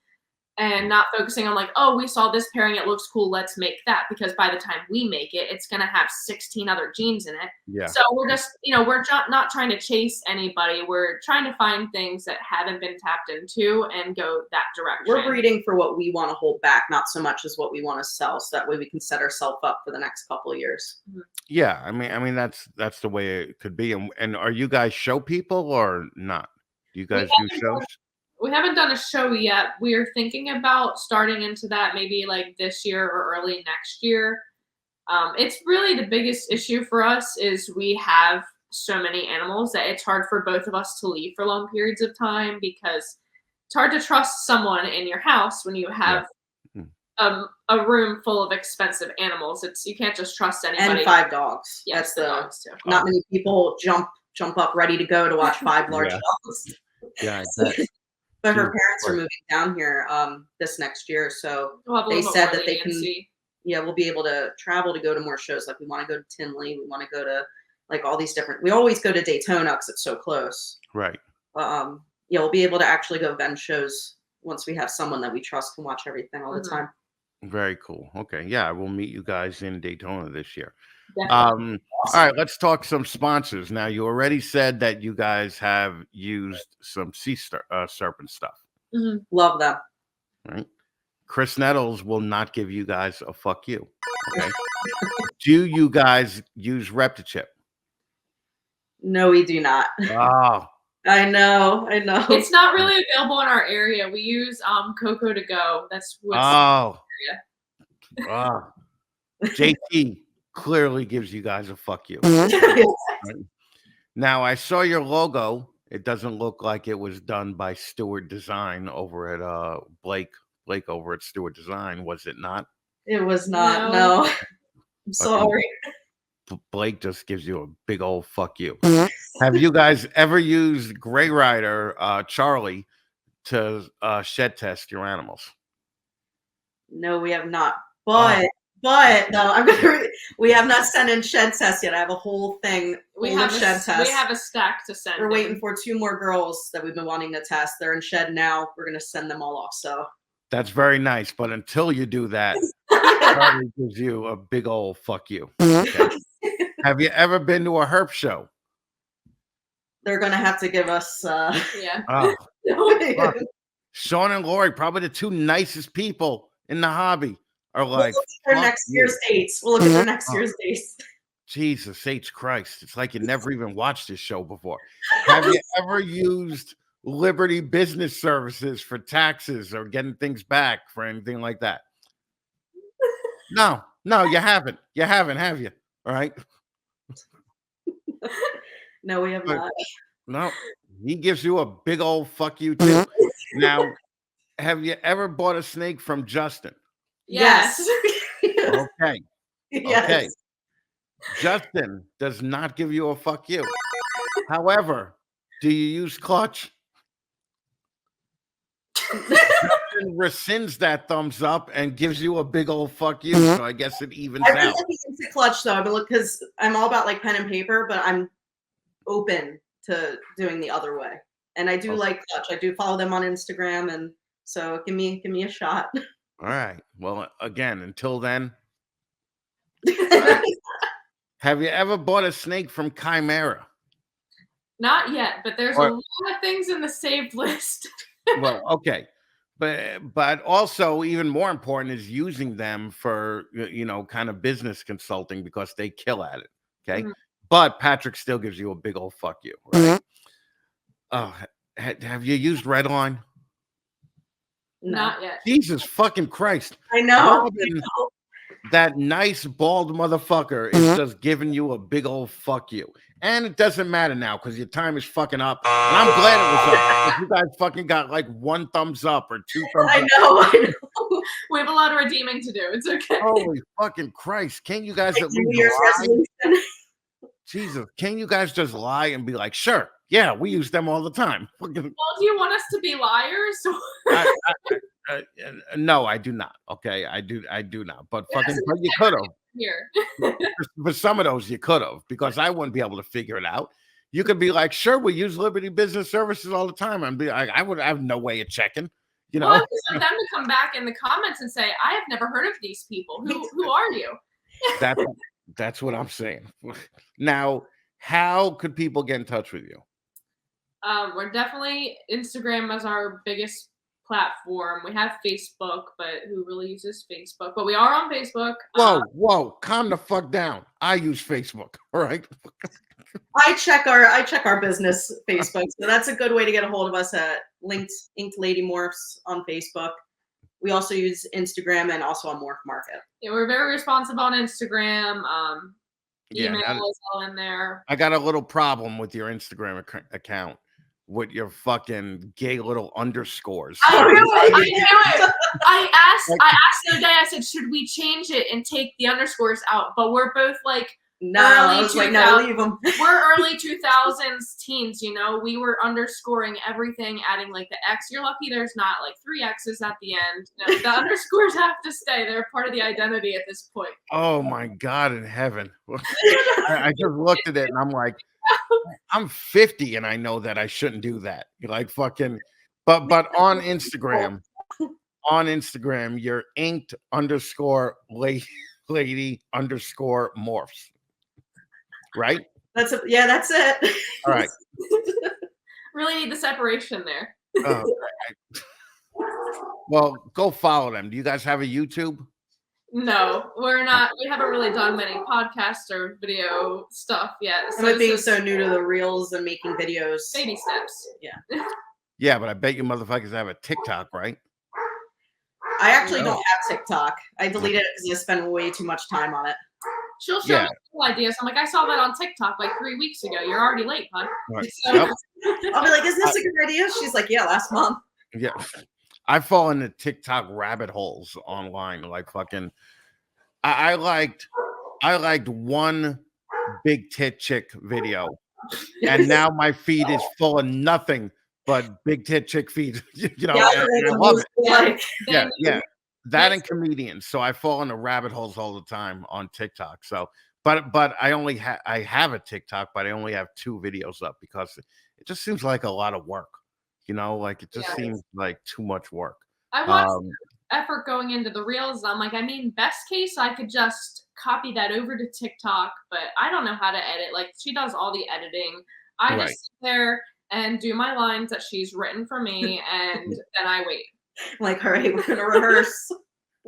and not focusing on like, oh, we saw this pairing, it looks cool, let's make that. Because by the time we make it, it's going to have 16 other genes in it. Yeah. So we're just, we're not trying to chase anybody. We're trying to find things that haven't been tapped into and go that direction. We're breeding for what we want to hold back, not so much as what we want to sell. So that way we can set ourselves up for the next couple of years. Mm-hmm. Yeah. I mean, that's the way it could be. And are you guys show people or not? Do you guys do shows? We haven't done a show yet. We're thinking about starting into that maybe like this year or early next year. It's really the biggest issue for us is we have so many animals that it's hard for both of us to leave for long periods of time, because it's hard to trust someone in your house when you have a room full of expensive animals. You can't just trust anybody. And 5 dogs. Yes, that's dogs too. Not many people jump up ready to go to watch 5 large dogs. Yeah. But her parents are moving down here this next year, so they said that they can. Yeah, we'll be able to travel to go to more shows. Like, we want to go to Tinley, we want to go to like all these different. We always go to Daytona because it's so close. Right. We'll be able to actually go vend shows once we have someone that we trust can watch everything all the time. Very cool. Okay, yeah, we'll meet you guys in Daytona this year. Awesome. All right, let's talk some sponsors. Now, you already said that you guys have used some sea serpent stuff. Mm-hmm. Love them. Right. Chris Nettles will not give you guys a fuck you. Okay. Do you guys use Reptichip? No, we do not. Oh. I know. It's not really available in our area. We use Coco to go. That's what's in our area. Oh. JT clearly gives you guys a fuck you. Right? Now, I saw your logo. It doesn't look like it was done by Stewart Design over at Blake over at Stewart Design, was it not? It was not. No. I'm sorry. Blake just gives you a big old fuck you. Have you guys ever used Gray Rider Charlie to shed test your animals? No, we have not. Oh. But no, we have not sent in shed tests yet. I have a whole thing. We full have of shed tests. We have a stack to send. We're waiting for 2 more girls that we've been wanting to test. They're in shed now. We're gonna send them all off. So that's very nice. But until you do that, Charlie gives you a big old fuck you. Okay? Have you ever been to a herp show? They're gonna have to give us. Yeah. Oh, fuck. Sean and Lori, probably the 2 nicest people in the hobby, are like. We'll look at their next year's dates. We'll look at their next year's dates. Jesus H Christ! It's like you never even watched this show before. Have you ever used Liberty Business Services for taxes or getting things back for anything like that? No, you haven't. You haven't, have you? All right. No, we have not. No, he gives you a big old fuck you too. Now, have you ever bought a snake from Justin? Yes. Okay. Yes. Okay. Justin does not give you a fuck you. However, do you use clutch? Justin rescinds that thumbs up and gives you a big old fuck you. So I guess it evens I've been out. looking into clutch though. I've been looking because I'm all about like pen and paper, but I'm open to doing the other way. And I do like clutch. I do follow them on Instagram, and so give me a shot. All right. Well, again, until then, have you ever bought a snake from Chimera? Not yet, but there's a lot of things in the saved list. Well, okay. But also even more important is using them for, kind of business consulting because they kill at it. Okay. Mm-hmm. But Patrick still gives you a big old fuck you. Right? Oh, have you used Redline? Not yet. Jesus fucking Christ. I know. Robin, that nice bald motherfucker is just giving you a big old fuck you. And it doesn't matter now because your time is fucking up. And I'm glad it was up. You guys fucking got like 1 thumbs up or 2 thumbs up. I know. We have a lot of redeeming to do. It's okay. Holy fucking Christ. Can't you guys at least lie? Jesus, can you guys just lie and be like, sure, yeah, we use them all the time? Well, do you want us to be liars? No, I do not. Okay, I do not. But but you could have. Here. For some of those, you could have, because I wouldn't be able to figure it out. You could be like, sure, we use Liberty Business Services all the time, and be like, I would have no way of checking. Well, I want them to come back in the comments and say, I have never heard of these people. Who are you? That's what I'm saying. Now, how could people get in touch with you? We're definitely Instagram as our biggest platform. We have Facebook, but who really uses Facebook? But we are on Facebook. Whoa, calm the fuck down. I use Facebook. All right. I check our business Facebook, so that's a good way to get a hold of us at Inked Lady Morphs on Facebook. We also use Instagram and also on Morph Market. Yeah, we're very responsive on Instagram. Email is all in there. I got a little problem with your Instagram account with your fucking gay little underscores. I knew it. I asked the other day, I said, should we change it and take the underscores out? But we're both like, no, I was like, no, leave them. We're early 2000s teens, we were underscoring everything, adding like the X. You're lucky there's not like 3 X's at the end. No, the underscores have to stay. They're part of the identity at this point. Oh my God in heaven. I just looked at it and I'm like, I'm 50 and I know that I shouldn't do that. You're like fucking, but on Instagram, you're inked _lady _morphs. Right? That's it. All right. Really need the separation there. Well, go follow them. Do you guys have a YouTube? No, we're not. We haven't really done many podcasts or video stuff yet. So with being so new to the reels and making videos. Baby steps. Yeah. Yeah, but I bet you motherfuckers have a TikTok, right? I actually don't have TikTok. I deleted it because I spend way too much time on it. She'll show me cool ideas. I'm like, I saw that on TikTok like 3 weeks ago. You're already late, bud. Right. So, yep. I'll be like, is this a good idea? She's like, yeah, last month. Yeah. I fall into TikTok rabbit holes online. Like fucking I liked one big tit chick video. And now my feed is full of nothing but big tit chick feeds, you know, Yeah, and I love it. like, Yeah. That and comedians. So I fall into rabbit holes all the time on TikTok. So, but I only I have a TikTok, but I only have 2 videos up because it just seems like a lot of work. You know, like it just seems like too much work. I watched the effort going into the reels. I'm like, I mean, best case, I could just copy that over to TikTok, but I don't know how to edit. Like, she does all the editing. I Right. just sit there and do my lines that she's written for me, and then I wait. Like, all right, we're gonna rehearse.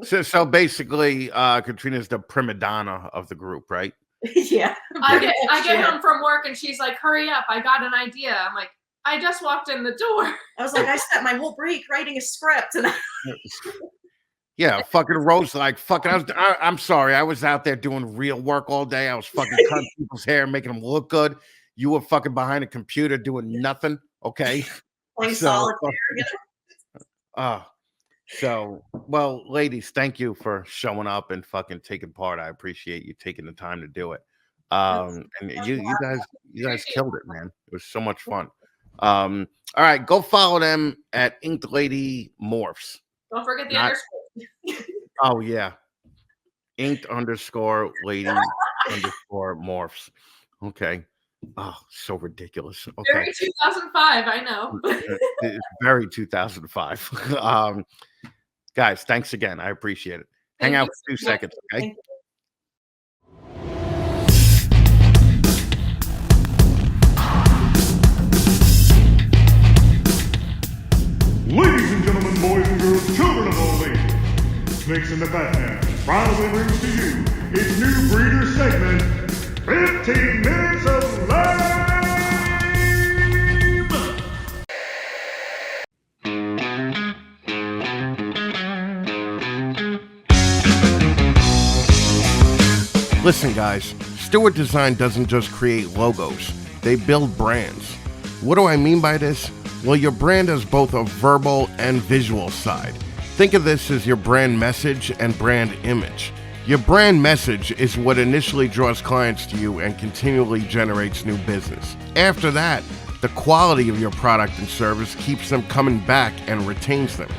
So basically, Katrina's the prima donna of the group, right? Yeah. I get home from work and she's like, hurry up, I got an idea. I'm like, I just walked in the door. I was like, I spent my whole break writing a script, and Yeah, fucking Rose, like fucking. I'm sorry, I was out there doing real work all day. I was fucking cutting people's hair, making them look good. You were fucking behind a computer doing nothing. Okay, playing so, solitaire. So, well, ladies, thank you for showing up and fucking taking part. I appreciate you taking the time to do it. And you guys killed it, man. It was so much fun. All right, go follow them at Inked Lady Morphs. Don't forget the underscore. Oh yeah, Inked_Lady _Morphs. Okay. Oh, so ridiculous. Okay. Very 2005, I know. It's very 2005. Guys, thanks again. I appreciate it. Hang out for 2 seconds, okay? Ladies and gentlemen, boys and girls, children of all ages, Snakes in the Batman proudly brings to you its new breeder segment, 15 Minutes of Lame! Listen, guys, Stewart Design doesn't just create logos, they build brands. What do I mean by this? Well, your brand has both a verbal and visual side. Think of this as your brand message and brand image. Your brand message is what initially draws clients to you and continually generates new business. After that, the quality of your product and service keeps them coming back and retains them.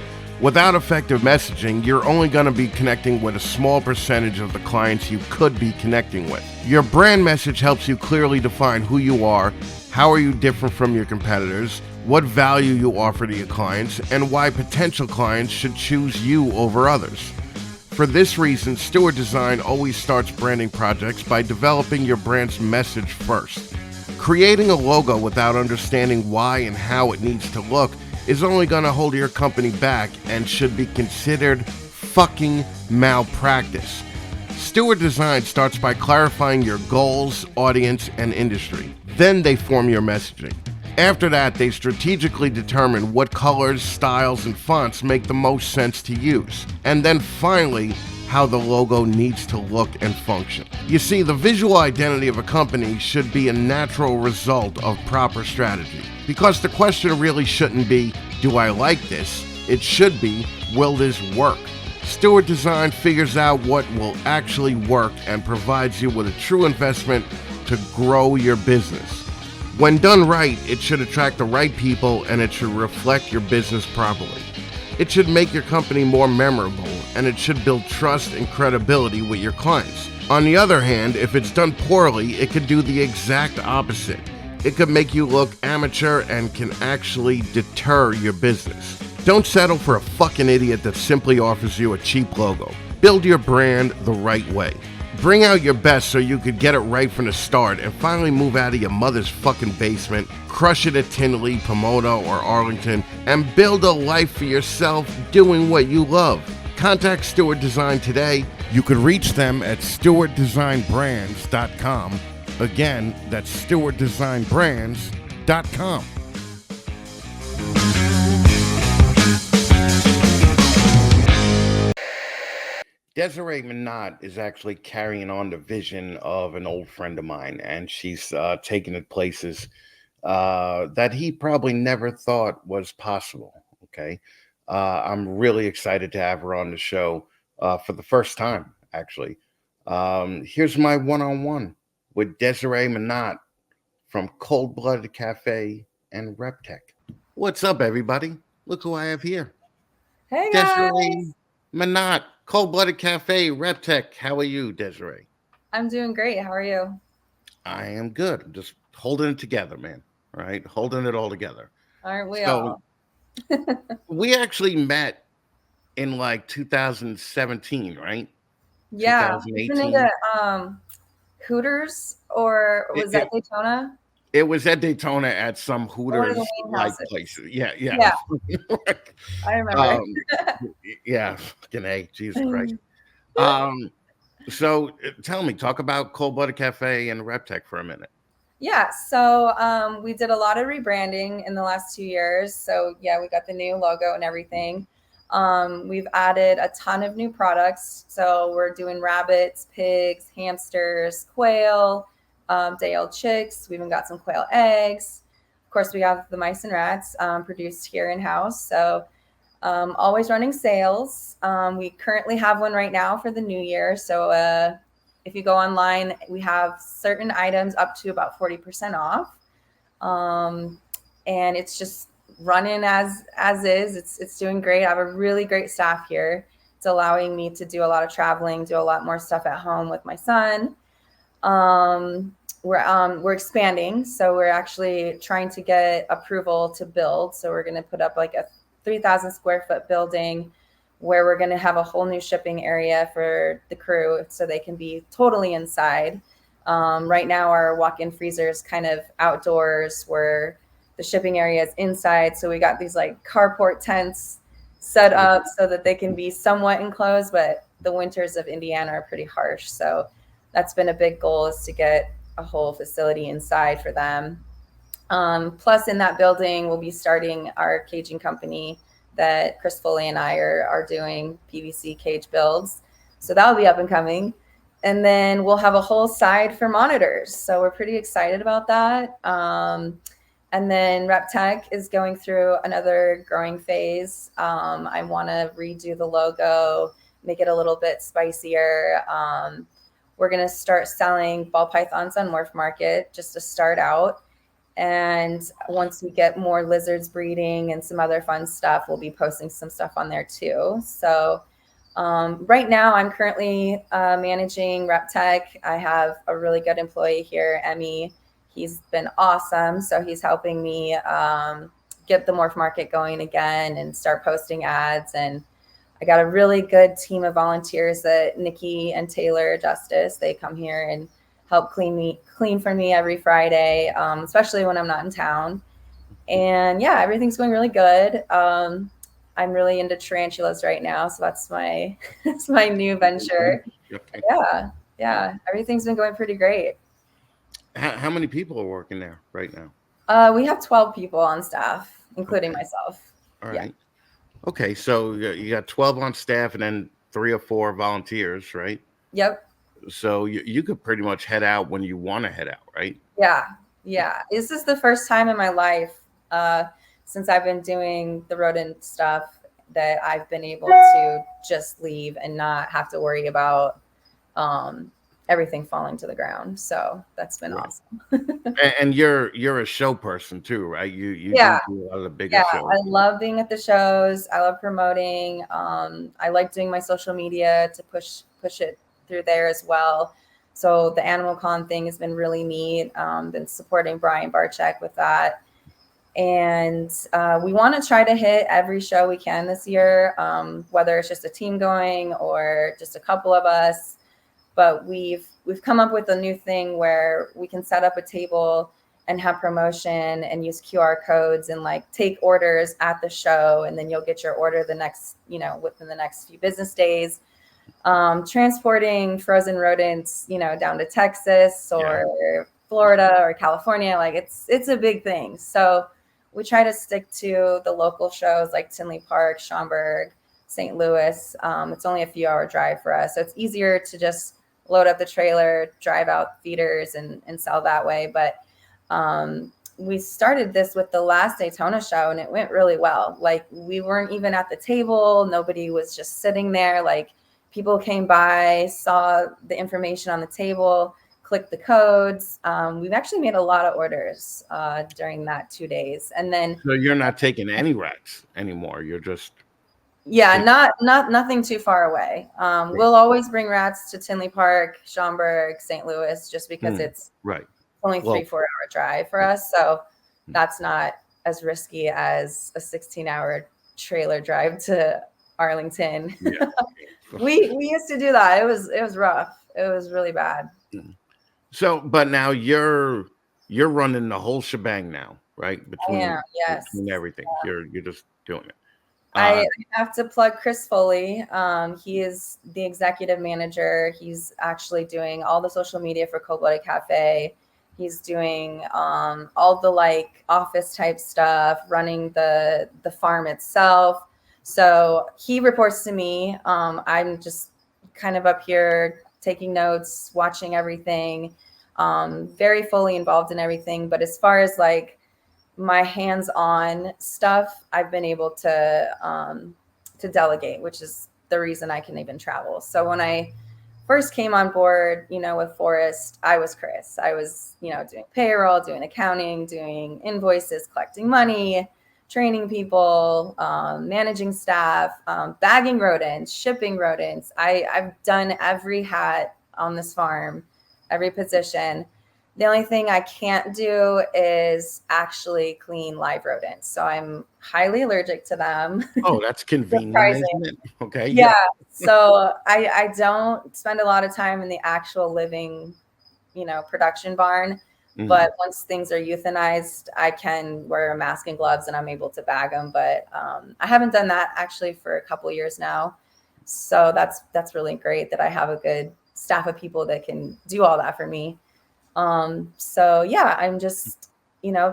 Without effective messaging, you're only going to be connecting with a small percentage of the clients you could be connecting with. Your brand message helps you clearly define who you are, how are you different from your competitors, what value you offer to your clients, and why potential clients should choose you over others. For this reason, Stewart Design always starts branding projects by developing your brand's message first. Creating a logo without understanding why and how it needs to look is only going to hold your company back and should be considered fucking malpractice. Stewart Design starts by clarifying your goals, audience, and industry. Then they form your messaging. After that, they strategically determine what colors, styles, and fonts make the most sense to use. And then finally, how the logo needs to look and function. You see, the visual identity of a company should be a natural result of proper strategy. Because the question really shouldn't be, do I like this? It should be, will this work? Stewart Design figures out what will actually work and provides you with a true investment to grow your business. When done right, it should attract the right people and it should reflect your business properly. It should make your company more memorable, and it should build trust and credibility with your clients. On the other hand, if it's done poorly, it could do the exact opposite. It could make you look amateur and can actually deter your business. Don't settle for a fucking idiot that simply offers you a cheap logo. Build your brand the right way. Bring out your best so you could get it right from the start and finally move out of your mother's fucking basement, crush it at Tinley, Pomona, or Arlington, and build a life for yourself doing what you love. Contact Stewart Design today. You could reach them at stewartdesignbrands.com. Again, that's stewartdesignbrands.com. Desiree Manat is actually carrying on the vision of an old friend of mine, and she's taking it places that he probably never thought was possible. Okay. I'm really excited to have her on the show for the first time, actually. Here's my one-on-one with Desiree Manat from Cold Blooded Café and RepTech. What's up, everybody? Look who I have here. Hey Desiree guys, Manat, Cold Blooded Cafe, RepTech. How are you, Desiree? I'm doing great. How are you? I am good. I'm just holding it together, man. All right, holding it all together. Aren't we So all? we actually met in like 2017, right? Yeah, isn't it 2018. a Hooters or It, was that it, Daytona? it was at Daytona at some Or one of the Hooters wing like houses. places. Yeah, yeah. Yeah, I remember. um, yeah, fucking A, Jesus Christ. Um, so tell me, talk about Cold Blooded Cafe and RepTech for a minute. Yeah, so we did a lot of rebranding in the last 2 years. So yeah, we got the new logo and everything. We've added a ton of new products. So we're doing rabbits, pigs, hamsters, quail, day-old chicks. We even got some quail eggs. Of course, we have the mice and rats produced here in-house. So always running sales. We currently have one right now for the new year. So if you go online, we have certain items up to about 40% off. And it's just running as is. It's doing great. I have a really great staff here. It's allowing me to do a lot of traveling, do a lot more stuff at home with my son. We're expanding, so we're actually trying to get approval to build. So we're going to put up like a 3,000 square foot building where we're going to have a whole new shipping area for the crew so they can be totally inside. Right now, our walk-in freezer is kind of outdoors where the shipping area is inside. So we got these like carport tents set up so that they can be somewhat enclosed, but the winters of Indiana are pretty harsh. So that's been a big goal, is to get a whole facility inside for them. Plus, in that building, we'll be starting our caging company that Chris Foley and I are doing PVC cage builds. So that'll be up and coming. And then we'll have a whole side for monitors. So we're pretty excited about that. And then RepTech is going through another growing phase. I want to redo the logo, make it a little bit spicier. We're going to start selling ball pythons on Morph Market just to start out. And once we get more lizards breeding and some other fun stuff, we'll be posting some stuff on there too. So right now I'm currently managing RepTech. I have a really good employee here, Emmy. He's been awesome. So he's helping me get the Morph Market going again and start posting ads. And I got a really good team of volunteers that Nikki and Taylor Justice, they come here and help clean for me every Friday, especially when I'm not in town. And yeah, everything's going really good. I'm really into tarantulas right now, so that's my that's my new venture. Okay. Yeah, everything's been going pretty great. How many people are working there right now? We have 12 people on staff, including Okay. myself. All Yeah. right. Okay, so you got 12 on staff and then 3 or 4 volunteers, right? Yep. So you could pretty much head out when you want to head out, right? Yeah. This is the first time in my life since I've been doing the rodent stuff that I've been able to just leave and not have to worry about everything falling to the ground. So that's been awesome. And you're a show person too, right? You Yeah. do a lot of the bigger shows. I love being at the shows. I love promoting. I like doing my social media to push it through there as well. So the Animal Con thing has been really neat. Been supporting Brian Barczyk with that. And we want to try to hit every show we can this year, whether it's just a team going or just a couple of us. But we've come up with a new thing where we can set up a table and have promotion and use QR codes and like take orders at the show. And then you'll get your order within the next few business days. Transporting frozen rodents, down to Texas or Florida or California, like it's a big thing. So we try to stick to the local shows like Tinley Park, Schaumburg, St. Louis. It's only a few hour drive for us. So it's easier to just load up the trailer, drive out feeders and sell that way. But we started this with the last Daytona show and it went really well. Like we weren't even at the table. Nobody was just sitting there. Like people came by, saw the information on the table, click the codes. We've actually made a lot of orders during that 2 days. And then So you're not taking any rats anymore. You're just nothing too far away. We'll always bring rats to Tinley Park, Schaumburg, St. Louis, just because it's right. only 3-4 hour drive for us. So that's not as risky as a 16-hour trailer drive to Arlington. Yeah. we used to do that. It was rough. It was really bad. So, but now you're running the whole shebang now, right? Between everything, you're just doing it. I have to plug Chris Foley. He is the executive manager. He's actually doing all the social media for Cold-Blooded Café. He's doing all the like office type stuff, running the farm itself. So he reports to me. I'm just kind of up here taking notes, watching everything, very fully involved in everything. But as far as like my hands-on stuff, I've been able to delegate, which is the reason I can even travel. So when I first came on board, with Forrest, I was Chris. I was, doing payroll, doing accounting, doing invoices, collecting money, training people, managing staff, bagging rodents, shipping rodents. I've done every hat on this farm, every position. The only thing I can't do is actually clean live rodents. So I'm highly allergic to them. Oh, that's convenient, isn't it? Okay. Yeah. So I don't spend a lot of time in the actual living, production barn. But once things are euthanized, I can wear a mask and gloves and I'm able to bag them. But I haven't done that actually for a couple of years now. So that's really great that I have a good staff of people that can do all that for me. So yeah, I'm just,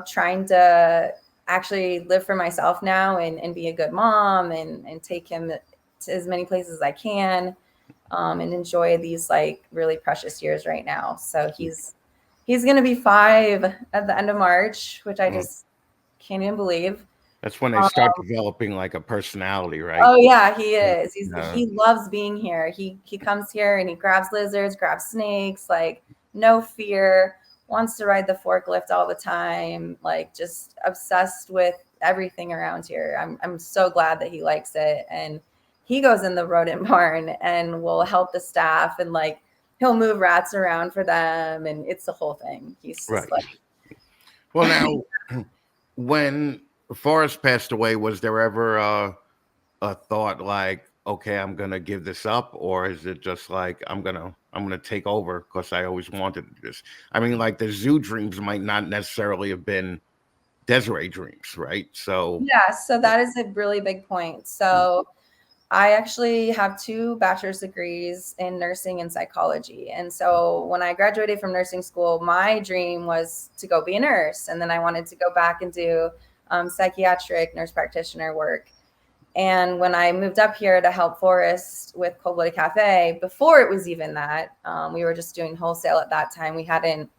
trying to actually live for myself now and be a good mom and take him to as many places as I can, and enjoy these like really precious years right now. So he's going to be 5 at the end of March, which I just can't even believe. That's when they start developing like a personality, right? Oh yeah, he is. He loves being here. He comes here and he grabs lizards, grabs snakes, like no fear, wants to ride the forklift all the time, like just obsessed with everything around here. I'm so glad that he likes it. And he goes in the rodent barn and will help the staff and like he'll move rats around for them and it's the whole thing. He's just right. Like, well, now when Forrest passed away, was there ever a thought like, okay, I'm gonna give this up, or is it just like I'm gonna take over because I always wanted to do this? I mean, like the zoo dreams might not necessarily have been Desiree dreams, right? So yeah, so that is a really big point. So I actually have 2 bachelor's degrees in nursing and psychology. And so when I graduated from nursing school, my dream was to go be a nurse. And then I wanted to go back and do psychiatric nurse practitioner work. And when I moved up here to help Forrest with Cold-Blooded Café, before it was even that, we were just doing wholesale at that time. We hadn't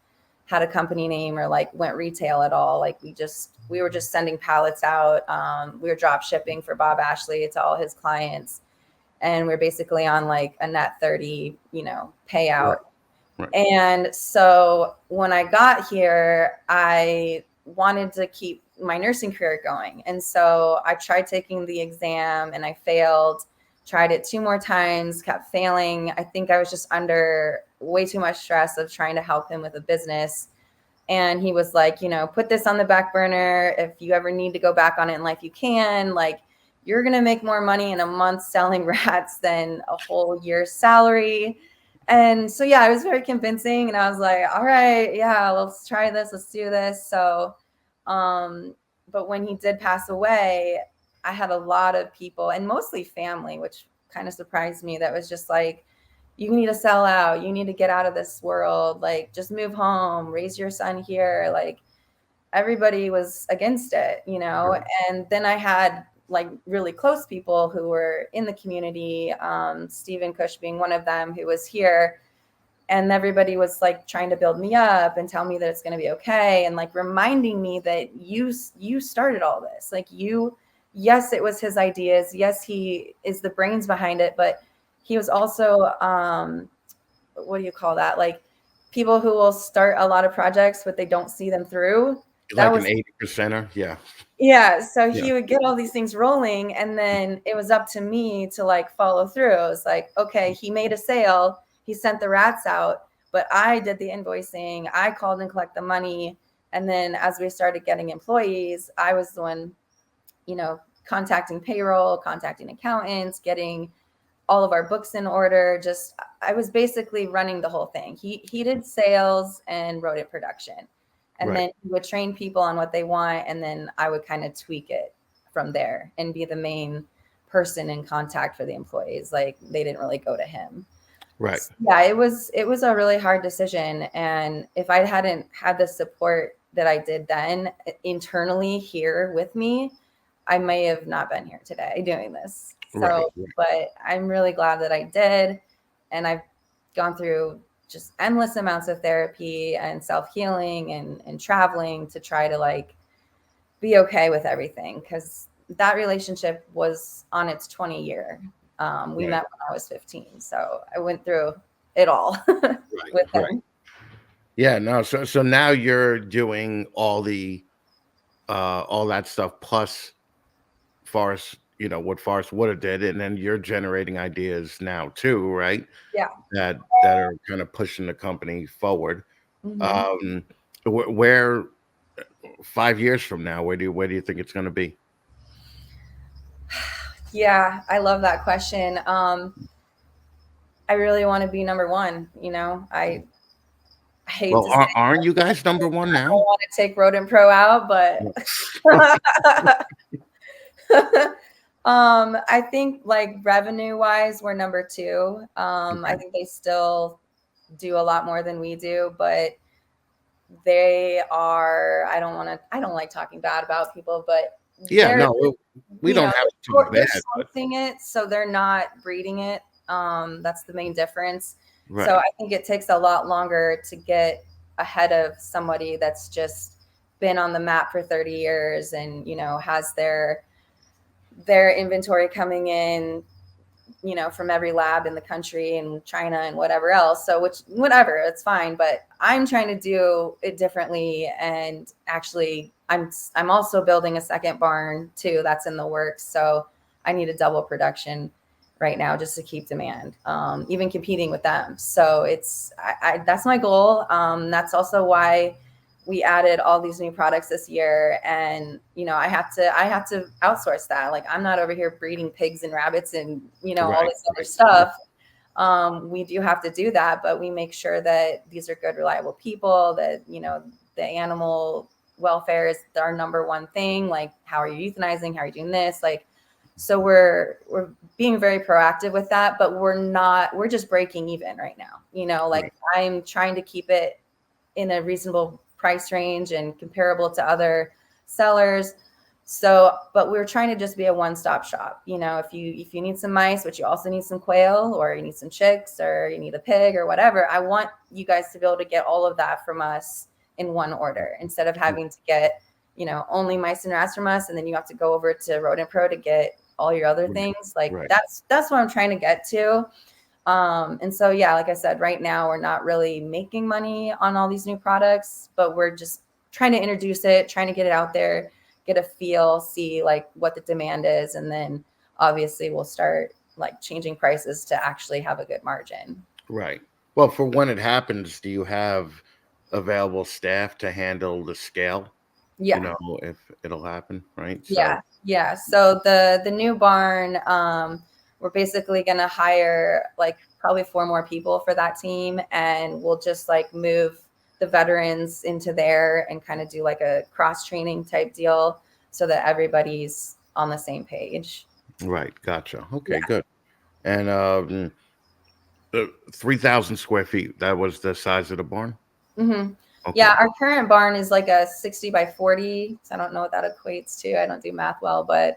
had a company name or like went retail at all. Like we were just sending pallets out. We were drop shipping for Bob Ashley to all his clients. And we're basically on like a net 30, payout. Right. And so when I got here, I wanted to keep my nursing career going. And so I tried taking the exam and I failed, tried it 2 more times, kept failing. I think I was just under way too much stress of trying to help him with a business. And he was like, put this on the back burner. If you ever need to go back on it in life, you can. Like, you're going to make more money in a month selling rats than a whole year's salary. And so, yeah, it was very convincing. And I was like, all right, yeah, let's try this. Let's do this. So, but when he did pass away, I had a lot of people and mostly family, which kind of surprised me. That was just like, you need to sell out. You need to get out of this world. Like, just move home, raise your son here. Like, everybody was against it, And then I had like really close people who were in the community, Stephen Cush being one of them, who was here. And everybody was like trying to build me up and tell me that it's going to be okay. And like reminding me that you started all this. Like yes, it was his ideas. Yes, he is the brains behind it, but he was also, what do you call that? Like people who will start a lot of projects, but they don't see them through. Like an 80%er. Yeah. Yeah. So Yeah. he would get all these things rolling, and then it was up to me to like follow through. It was like, okay, he made a sale, he sent the rats out, but I did the invoicing, I called and collect the money. And then as we started getting employees, I was the one, contacting payroll, contacting accountants, getting all of our books in order. Just, I was basically running the whole thing. He did sales and wrote it production. And then he would train people on what they want. And then I would kind of tweak it from there and be the main person in contact for the employees. Like they didn't really go to him. Right. So, yeah, it was a really hard decision. And if I hadn't had the support that I did then internally here with me, I may have not been here today doing this. So, but I'm really glad that I did. And I've gone through just endless amounts of therapy and self-healing and traveling to try to like be okay with everything. Cause that relationship was on its 20 year. We met when I was 15. So I went through it all with them. Yeah, no. So now you're doing all that stuff plus Forrest, what Forrest would have did, and then you're generating ideas now too, right? Yeah. That are kind of pushing the company forward. Mm-hmm. Where 5 years from now, where do you think it's going to be? Yeah, I love that question. I really want to be number one. I hate to say aren't you guys number one now? I don't want to take Rodent Pro out, but I think like revenue wise, we're number two. I think they still do a lot more than we do, but they are, I don't like talking bad about people, but yeah, no, we don't have to talk bad. They're sourcing it, so they're not breeding it. That's the main difference. Right. So I think it takes a lot longer to get ahead of somebody that's just been on the map for 30 years and, has their inventory coming in, from every lab in the country and China and whatever else. So whatever, it's fine. But I'm trying to do it differently. And actually I'm also building a second barn too. That's in the works. So I need a double production right now just to keep demand, even competing with them. So that's my goal. That's also why we added all these new products this year. And, I have to outsource that. Like I'm not over here breeding pigs and rabbits and, all this other stuff. We do have to do that, but we make sure that these are good, reliable people, that, the animal welfare is our number one thing. Like, how are you euthanizing? How are you doing this? Like, so we're being very proactive with that, but we're just breaking even right now. I'm trying to keep it in a reasonable price range and comparable to other sellers. So, but we're trying to just be a one-stop shop. If you need some mice, but you also need some quail, or you need some chicks, or you need a pig or whatever, I want you guys to be able to get all of that from us in one order instead of having to get, only mice and rats from us. And then you have to go over to Rodent Pro to get all your other things. Like that's what I'm trying to get to. And so, yeah, like I said, right now we're not really making money on all these new products, but we're just trying to introduce it, trying to get it out there, get a feel, see like what the demand is. And then obviously we'll start like changing prices to actually have a good margin. Right. Well, for when it happens, do you have available staff to handle the scale? Yeah. If it'll happen, right? So. Yeah. So the new barn, we're basically going to hire like probably 4 more people for that team. And we'll just like move the veterans into there and kind of do like a cross training type deal so that everybody's on the same page. Right. Gotcha. Okay, good. And 3,000 square feet, that was the size of the barn? Mm-hmm. Okay. Yeah, our current barn is like a 60 by 40. So I don't know what that equates to. I don't do math well, but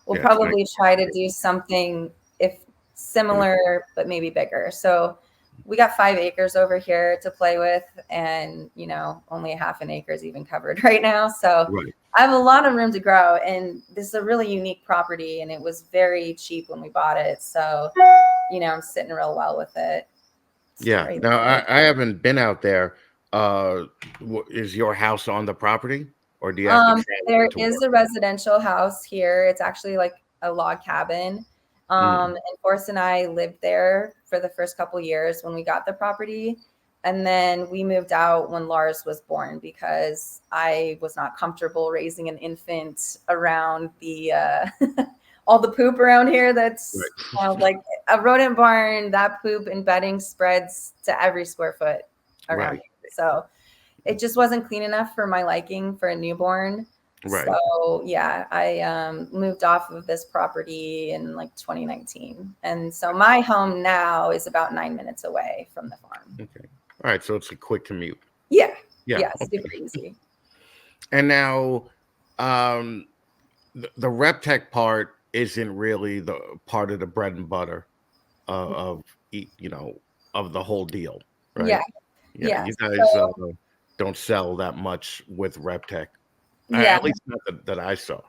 we'll probably try to do something if similar, but maybe bigger. So we got 5 acres over here to play with, and only half an acre is even covered right now. So I have a lot of room to grow, and this is a really unique property, and it was very cheap when we bought it. So I'm sitting real well with it. Yeah. Right Now there. I haven't been out there. Is your house on the property, or do you have to travel There to is work? a residential house here. It's actually like a log cabin. Mm. And Forrest and I lived there for the first couple years when we got the property. And then we moved out when Lars was born because I was not comfortable raising an infant around the all the poop around here. That's like a rodent barn. That poop and bedding spreads to every square foot around Right. here. So it just wasn't clean enough for my liking for a newborn. Right. So yeah, I moved off of this property in like 2019. And so my home now is about 9 minutes away from the farm. Okay. All right. So it's a quick commute. Yeah. Yeah. Yeah. Okay. Super easy. And now, the rep tech part isn't really the part of the bread and butter of of the whole deal, right? Yeah. Yeah. Yeah. You guys don't sell that much with rep tech. Yeah. At least not that I saw.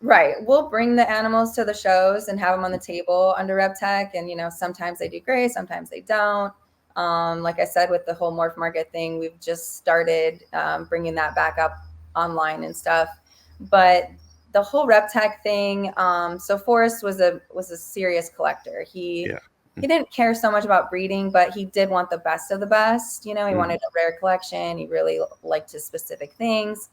Right. We'll bring the animals to the shows and have them on the table under RepTech. And, sometimes they do great, sometimes they don't. Like I said, with the whole morph market thing, we've just started bringing that back up online and stuff. But the whole RepTech thing, so Forrest was a serious collector. He didn't care so much about breeding, but he did want the best of the best. He wanted a rare collection. He really liked his specific things.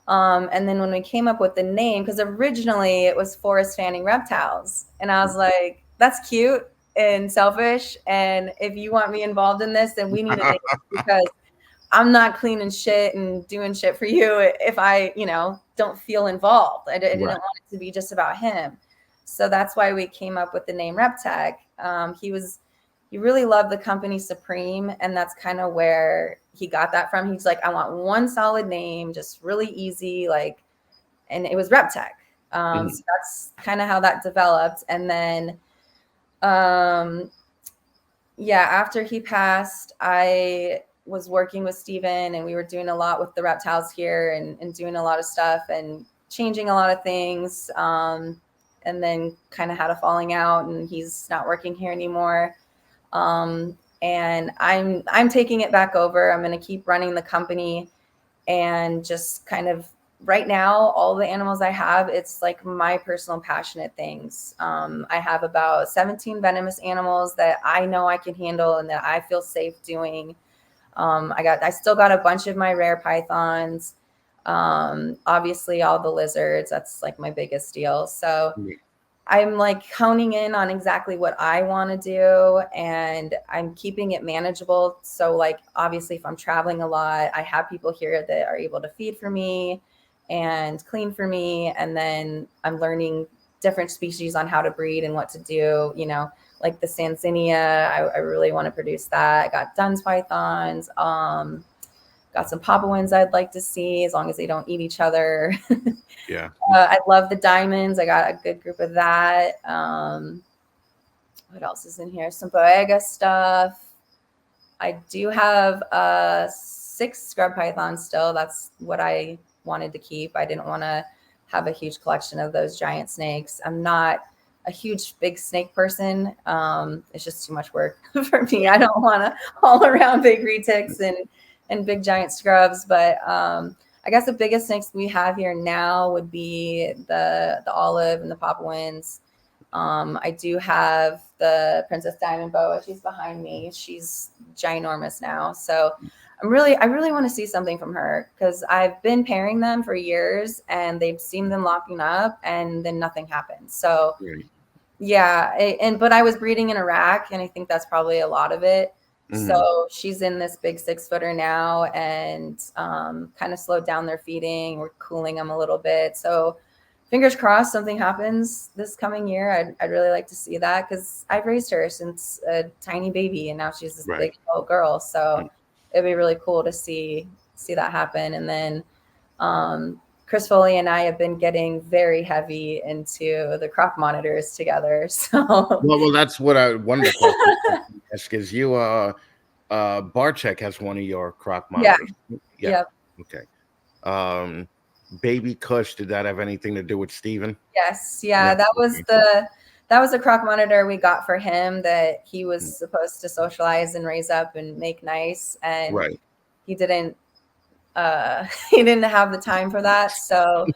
And then when we came up with the name, because originally it was Forest Fanning Reptiles. And I was like, that's cute and selfish. And if you want me involved in this, then we need a name because I'm not cleaning shit and doing shit for you if I, don't feel involved. I didn't want it to be just about him. So that's why we came up with the name RepTech. He really loved the company Supreme, and that's kind of where he got that from. He's like, I want one solid name, just really easy, and it was RepTech. So that's kind of how that developed. And then, after he passed, I was working with Steven, and we were doing a lot with the reptiles here and doing a lot of stuff and changing a lot of things. And then kind of had a falling out, and he's not working here anymore. And I'm taking it back over. I'm going to keep running the company, and just kind of right now, all the animals I have, it's like my personal passionate things. I have about 17 venomous animals that I know I can handle and that I feel safe doing. I still got a bunch of my rare pythons. Obviously all the lizards, that's like my biggest deal. So I'm like honing in on exactly what I want to do, and I'm keeping it manageable. So like, obviously if I'm traveling a lot, I have people here that are able to feed for me and clean for me. And then I'm learning different species on how to breed and what to do, like the Sanzinia. I really want to produce that. I got Dunn's pythons, got some Papuans I'd like to see, as long as they don't eat each other. Yeah. I love the diamonds. I got a good group of that. What else is in here? Some Boega stuff. I do have 6 scrub pythons still. That's what I wanted to keep. I didn't want to have a huge collection of those giant snakes. I'm not a huge big snake person. It's just too much work for me. I don't want to haul around big retics and big giant scrubs, but I guess the biggest snakes we have here now would be the olive and the Papuans. I do have the Princess Diamond Boa. She's behind me. She's ginormous now. So I really want to see something from her, because I've been pairing them for years and they've seen them locking up and then nothing happens. So but I was breeding in Iraq, and I think that's probably a lot of it. So she's in this big 6-footer now, and kind of slowed down their feeding. We're cooling them a little bit. So fingers crossed something happens this coming year. I'd really like to see that, because I've raised her since a tiny baby, and now she's this big old girl. So it'd be really cool to see that happen. And then Chris Foley and I have been getting very heavy into the crop monitors together. So well, that's what I wanted to ask. Is you Barcheck has one of your croc monitors? Yeah. Okay. Baby Kush, did that have anything to do with Steven? Yes. Yeah. That was that was a croc monitor we got for him that he was supposed to socialize and raise up and make nice, and Right. he didn't he didn't have the time for that. So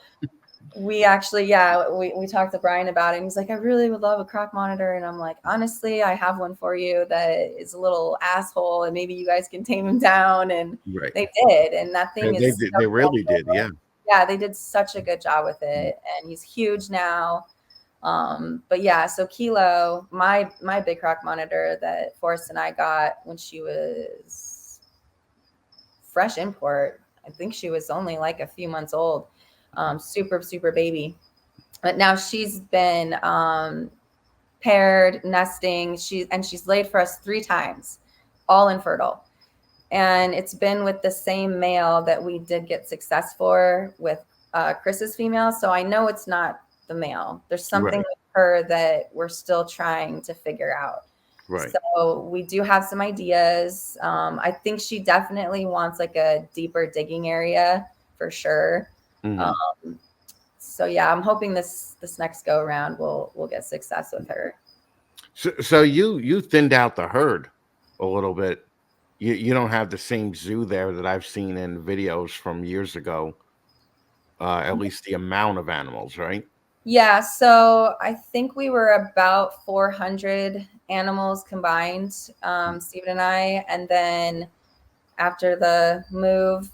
we actually, we talked to Brian about it, and he's like, I really would love a croc monitor. And I'm like, honestly, I have one for you that is a little asshole, and maybe you guys can tame him down. And Right. they did, and that thing They is did. They really did. Yeah. Yeah, they did such a good job with it, and he's huge now. But yeah, so Kilo, my big croc monitor that Forrest and I got when she was fresh import. I think she was only like a few months old. Super baby. But now she's been paired, nesting. She's laid for us 3 times, all infertile. And it's been with the same male that we did get success for with Chris's female. So I know it's not the male. There's something with her that we're still trying to figure out. Right. So we do have some ideas. I think she definitely wants like a deeper digging area for sure. So yeah, I'm hoping this next go around we'll get success with her. So you thinned out the herd a little bit. You don't have the same zoo there that I've seen in videos from years ago. At least the amount of animals, right? Yeah, so I think we were about 400 animals combined, Steven and I. And then after the move,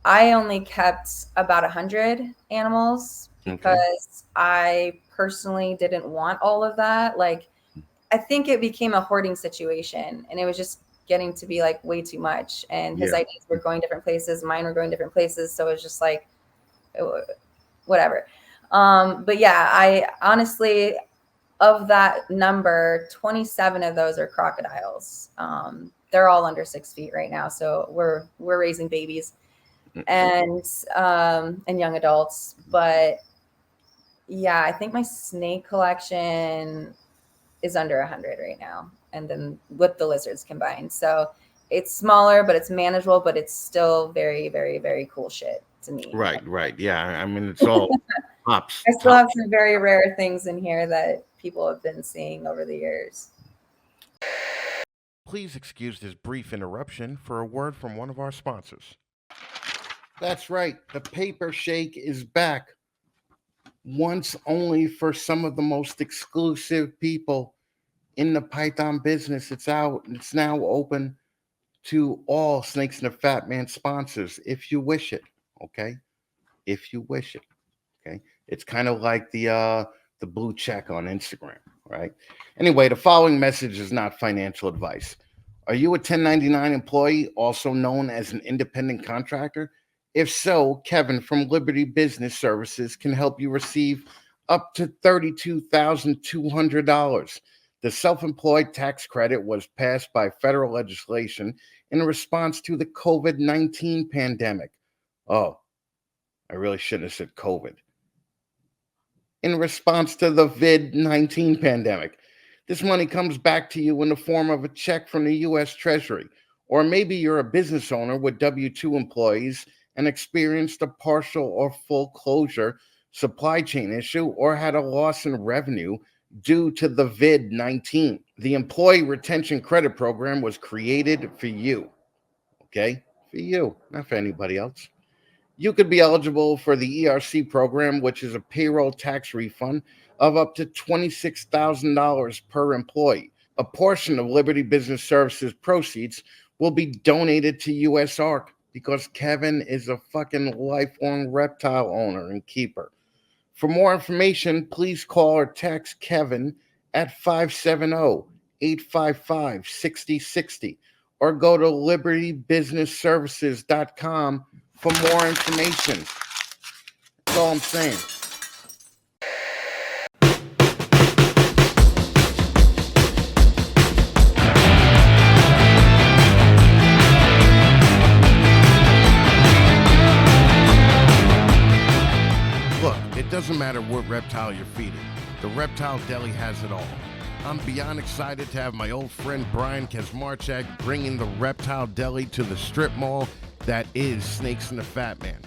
I only kept about 100 animals because I personally didn't want all of that. Like, I think it became a hoarding situation, and it was just getting to be like way too much. And his ideas were going different places, mine were going different places. So it was just like, whatever. But yeah, I honestly, of that number, 27 of those are crocodiles. They're all under 6 feet right now. So we're raising babies and young adults. But yeah, I think my snake collection is under 100 right now. And then with the lizards combined. So it's smaller, but it's manageable, but it's still very, very, very cool shit to me. Right. Yeah. I mean, it's all tops. I still have some very rare things in here that people have been seeing over the years. Please excuse this brief interruption for a word from one of our sponsors. That's right. The Paper Shake is back. Once only for some of the most exclusive people in the Python business. It's out. It's now open to all Snakes and the Fat Man sponsors, if you wish it. Okay, if you wish it. Okay, it's kind of like the blue check on Instagram, right? Anyway, the following message is not financial advice. Are you a 1099 employee, also known as an independent contractor? If so, Kevin from Liberty Business Services can help you receive up to $32,200. The self-employed tax credit was passed by federal legislation in response to the COVID-19 pandemic. Oh, I really shouldn't have said COVID. In response to the vid-19 pandemic. This money comes back to you in the form of a check from the U.S. Treasury. Or maybe you're a business owner with W-2 employees and experienced a partial or full closure supply chain issue or had a loss in revenue due to the vid-19. The Employee Retention Credit Program was created for you. Okay? For you, not for anybody else. You could be eligible for the ERC program, which is a payroll tax refund of up to $26,000 per employee. A portion of Liberty Business Services proceeds will be donated to USARK because Kevin is a fucking lifelong reptile owner and keeper. For more information, please call or text Kevin at 570-855-6060 or go to libertybusinessservices.com for more information. That's all I'm saying. Look, it doesn't matter what reptile you're feeding. The Reptile Deli has it all. I'm beyond excited to have my old friend Brian Kazmarchak bringing the Reptile Deli to the strip mall that is Snakes and the Fat Man.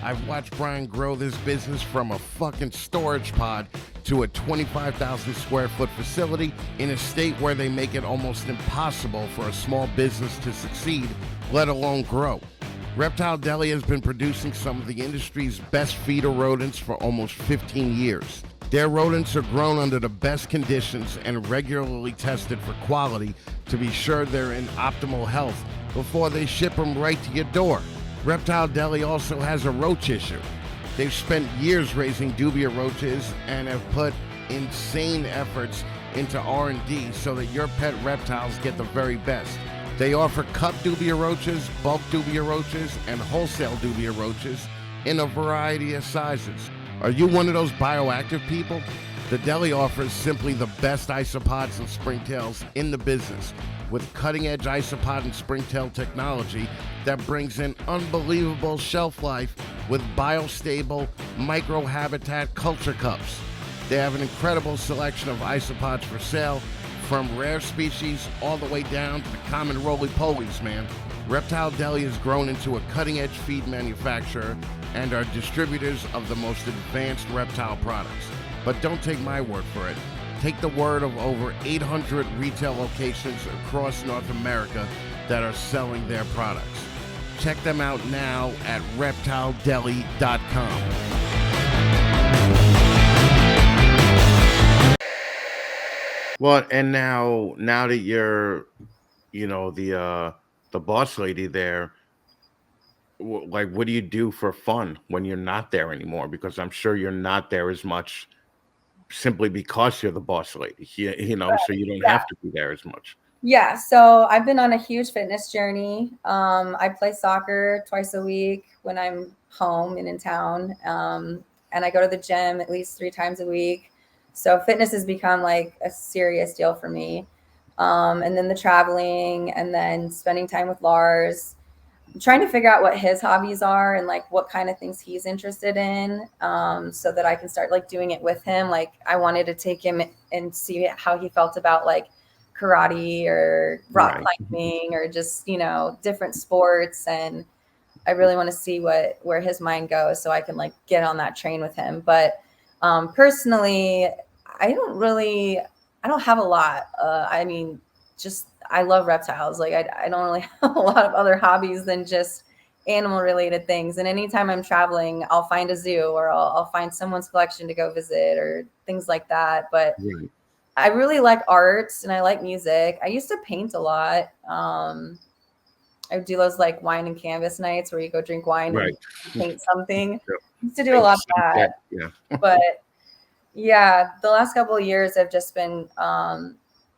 I've watched Brian grow this business from a fucking storage pod to a 25,000 square foot facility in a state where they make it almost impossible for a small business to succeed, let alone grow. Reptile Deli has been producing some of the industry's best feeder rodents for almost 15 years. Their rodents are grown under the best conditions and regularly tested for quality to be sure they're in optimal health before they ship them right to your door. Reptile Deli also has a roach issue. They've spent years raising dubia roaches and have put insane efforts into R&D so that your pet reptiles get the very best. They offer cup dubia roaches, bulk dubia roaches, and wholesale dubia roaches in a variety of sizes. Are you one of those bioactive people? The deli offers simply the best isopods and springtails in the business, with cutting-edge isopod and springtail technology that brings in unbelievable shelf life with biostable microhabitat culture cups. They have an incredible selection of isopods for sale, from rare species all the way down to the common roly-polies, man. Reptile Deli has grown into a cutting-edge feed manufacturer and are distributors of the most advanced reptile products. But don't take my word for it. Take the word of over 800 retail locations across North America that are selling their products. Check them out now at reptiledeli.com. Well, and now that you're, the boss lady there, like, what do you do for fun when you're not there anymore? Because I'm sure you're not there as much simply because you're the boss lady, so you don't have to be there as much. Yeah, so I've been on a huge fitness journey. I play soccer twice a week when I'm home and in town, and I go to the gym at least 3 times a week. So fitness has become like a serious deal for me. And then the traveling, and then spending time with Lars. I'm trying to figure out what his hobbies are and like what kind of things he's interested in, so that I can start like doing it with him. Like I wanted to take him and see how he felt about like karate or rock climbing or just, different sports. And I really want to see where his mind goes so I can like get on that train with him. But personally, I don't have a lot. I love reptiles. Like I don't really have a lot of other hobbies than just animal related things. And anytime I'm traveling, I'll find a zoo or I'll find someone's collection to go visit or things like that. But I really like art and I like music. I used to paint a lot. I would do those like wine and canvas nights where you go drink wine and paint something. I used to do a lot of that. Yeah. But yeah, the last couple of years have just been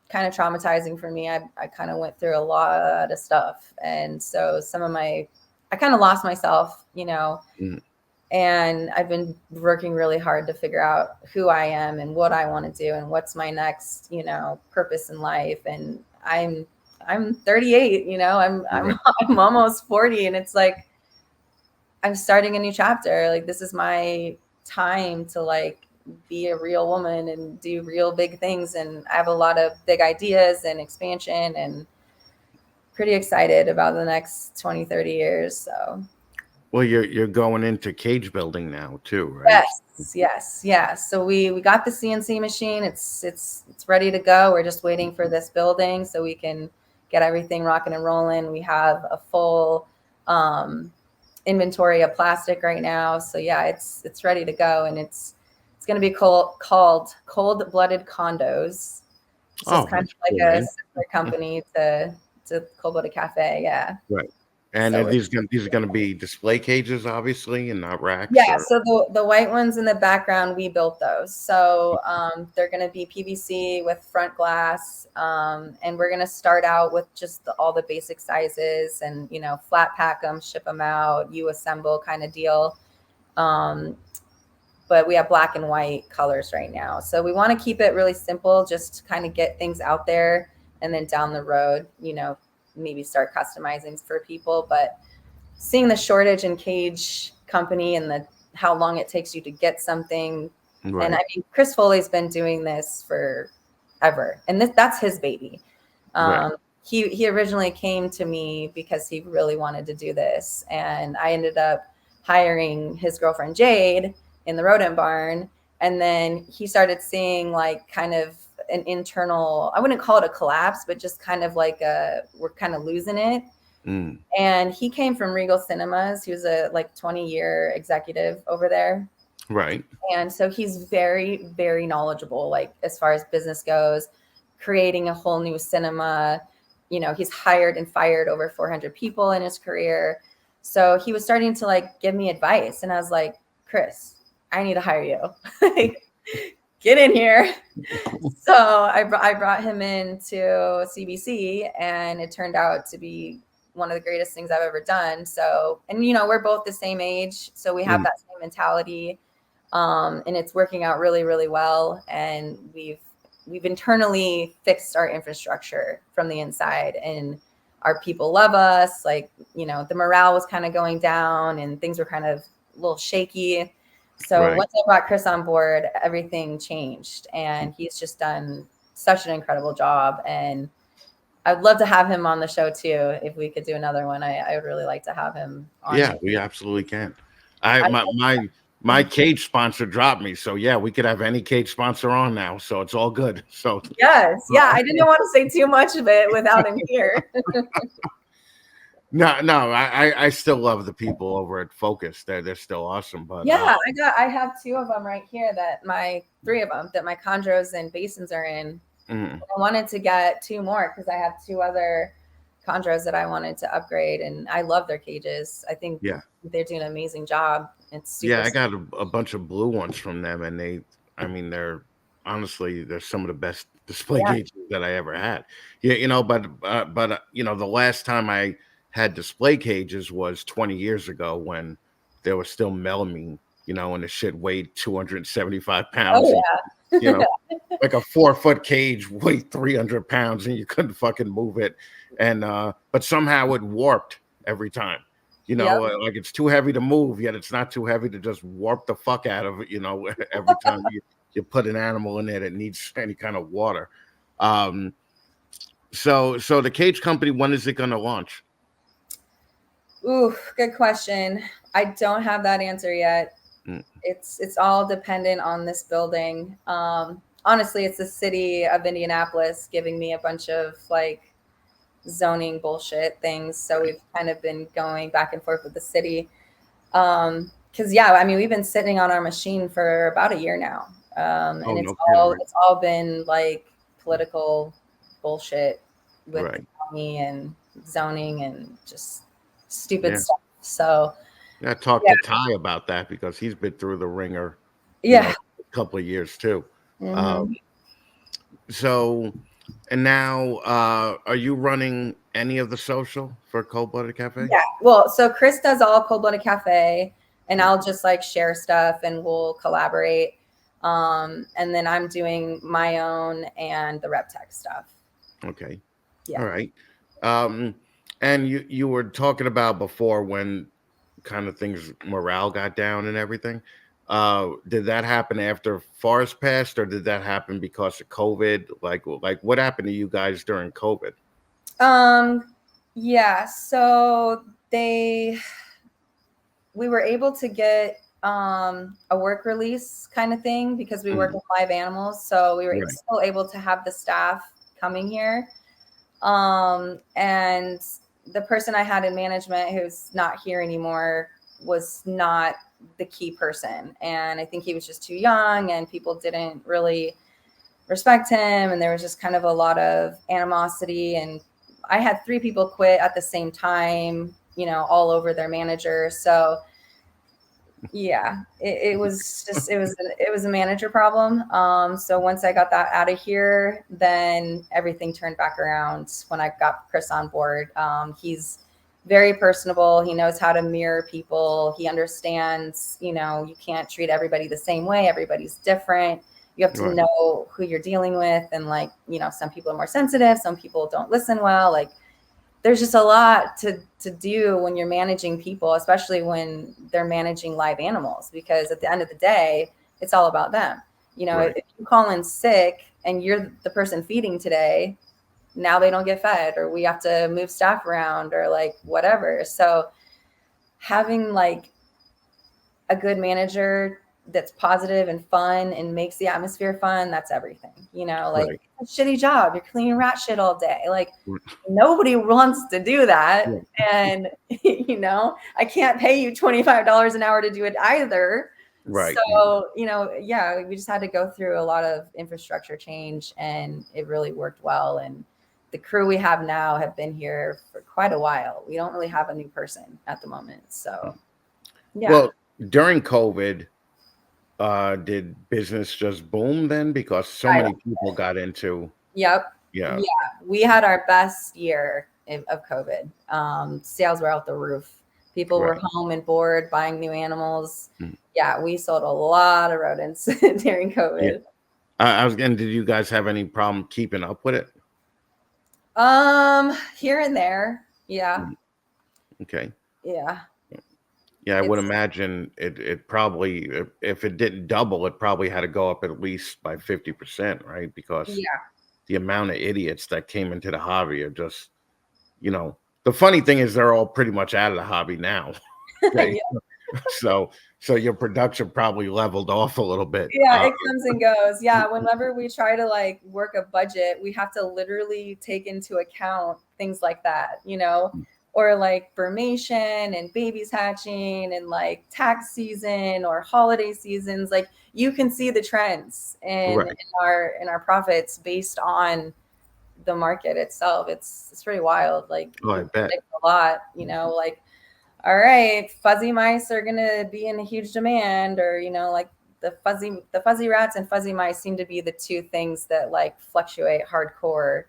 kind of traumatizing for me. I kind of went through a lot of stuff. And so I kind of lost myself, and I've been working really hard to figure out who I am and what I want to do and what's my next, purpose in life. And I'm 38, I'm almost 40, and it's like, I'm starting a new chapter. Like, this is my time to like be a real woman and do real big things. And I have a lot of big ideas and expansion, and pretty excited about the next 20, 30 years. So. Well, you're going into cage building now too, right? Yes. Yeah. So we got the CNC machine. It's ready to go. We're just waiting for this building so we can get everything rocking and rolling. We have a full inventory of plastic right now. So yeah, it's ready to go, and it's going to be called Cold Blooded Condos. It's just kind of like a sister company to Cold Blooded Café. Yeah. Right. And so these are going to be display cages, obviously, and not racks. Yeah. So the white ones in the background, we built those. So they're going to be PVC with front glass, and we're going to start out with just all the basic sizes, and flat pack them, ship them out, you assemble kind of deal. But we have black and white colors right now. So we want to keep it really simple, just to kind of get things out there, and then down the road, maybe start customizing for people. But seeing the shortage in cage company and how long it takes you to get something. Right. And I mean, Chris Foley's been doing this forever, and that's his baby. Right. He originally came to me because he really wanted to do this. And I ended up hiring his girlfriend Jade in the rodent barn, and And then he started seeing like kind of an internal, I wouldn't call it a collapse, but just kind of like we're kind of losing it. Mm. And he came from Regal Cinemas. He was a like 20-year executive over there. Right. And so he's very, very knowledgeable, like as far as business goes, creating a whole new cinema. You know, he's hired and fired over 400 people in his career. So he was starting to like give me advice. And I was like, Chris, I need to hire you. Like, get in here. So I brought him into CBC, and it turned out to be one of the greatest things I've ever done. So, and you know, we're both the same age, so we have that same mentality, and it's working out really, really well. And we've internally fixed our infrastructure from the inside, and our people love us. Like, you know, the morale was kind of going down, and things were kind of a little shaky. So once I brought Chris on board, everything changed, and he's just done such an incredible job. And I'd love to have him on the show too. If we could do another one, I would really like to have him on. Yeah, we absolutely can. My cage sponsor dropped me, so yeah, we could have any cage sponsor on now, so it's all good. So yes, yeah, I didn't want to say too much of it without him here. No, I still love the people over at Focus. They're still awesome. But yeah, I have two of them right here three of them that my chondros and basins are in. I wanted to get two more because I have two other chondros that I wanted to upgrade, and I love their cages. I think they're doing an amazing job. It's super I got a bunch of blue ones from them, and they're honestly, they're some of the best display cages that I ever had. Yeah, you know, but you know, the last time I had display cages was 20 years ago when there was still melamine, you know, and the shit weighed 275 pounds. Oh, yeah. You know, like a 4-foot cage weighed 300 pounds and you couldn't fucking move it. And but somehow it warped every time. You know, like it's too heavy to move, yet it's not too heavy to just warp the fuck out of it, you know, every time you put an animal in there that needs any kind of water. So the cage company, when is it going to launch? Ooh, good question. I don't have that answer yet. It's all dependent on this building. Honestly, it's the city of Indianapolis giving me a bunch of like zoning bullshit things. So we've kind of been going back and forth with the city. Cause I mean, we've been sitting on our machine for about a year now. And it's all been like political bullshit with the county and zoning and just stupid stuff. So I talked to Ty about that because he's been through the ringer a couple of years too. So, and now are you running any of the social for Cold Blooded Cafe? Yeah, well, so Chris does all Cold Blooded Cafe, and I'll just like share stuff and we'll collaborate. And then I'm doing my own and the Rep Tech stuff. Okay. Yeah. All right. And you were talking about before when kind of things, morale got down and everything. Did that happen after Forrest passed, or did that happen because of COVID? Like what happened to you guys during COVID? Yeah, so we were able to get a work release kind of thing because we work with live animals. So we were still able to have the staff coming here. And the person I had in management who's not here anymore was not the key person. And I think he was just too young and people didn't really respect him. And there was just kind of a lot of animosity. And I had 3 people quit at the same time, you know, all over their manager. So yeah, it was a manager problem. So once I got that out of here, then everything turned back around when I got Chris on board. He's very personable. He knows how to mirror people. He understands, you know, you can't treat everybody the same way. Everybody's different. You have to know who you're dealing with. And like, you know, some people are more sensitive. Some people don't listen well. Like, there's just a lot to do when you're managing people, especially when they're managing live animals, because at the end of the day, it's all about them. You know, if you call in sick and you're the person feeding today, now they don't get fed, or we have to move staff around, or like whatever. So having like a good manager that's positive and fun and makes the atmosphere fun, that's everything. You know, like Right. it's a shitty job. You're cleaning rat shit all day. Like nobody wants to do that. And you know, I can't pay you $25 an hour to do it either. Right. So, you know, yeah, we just had to go through a lot of infrastructure change and it really worked well. And the crew we have now have been here for quite a while. We don't really have a new person at the moment. So, yeah. Well, during COVID, did business just boom then? Because so many people got into. Yep. Yeah. We had our best year of COVID. Sales were out the roof. People were home and bored, buying new animals. Yeah, we sold a lot of rodents during COVID. I was getting, did you guys have any problem keeping up with it? Here and there. Yeah. Okay. Yeah. Yeah, I would imagine it probably, if it didn't double, it probably had to go up at least by 50%, right? Because the amount of idiots that came into the hobby are just, you know, the funny thing is they're all pretty much out of the hobby now. Okay. So your production probably leveled off a little bit. Yeah, it comes and goes. Yeah, whenever we try to like work a budget, we have to literally take into account things like that, you know, or like formation and babies hatching and like tax season or holiday seasons. Like you can see the trends in our profits based on the market itself. It's pretty wild. Like I bet a lot, you know, like, all right, fuzzy mice are gonna be in a huge demand, or you know, like the fuzzy rats and fuzzy mice seem to be the two things that like fluctuate hardcore,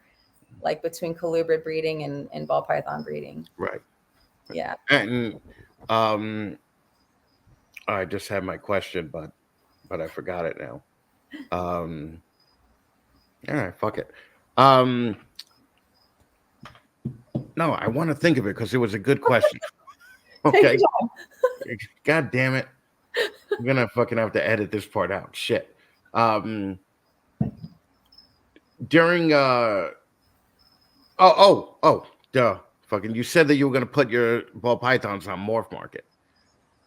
like between colubrid breeding and ball python breeding. Right. Yeah. And I just had my question, but I forgot it now. All right, fuck it. No, I want to think of it because it was a good question. Okay. God damn it. I'm gonna fucking have to edit this part out. Shit. During duh. Fucking, you said that you were gonna put your ball pythons on Morph Market.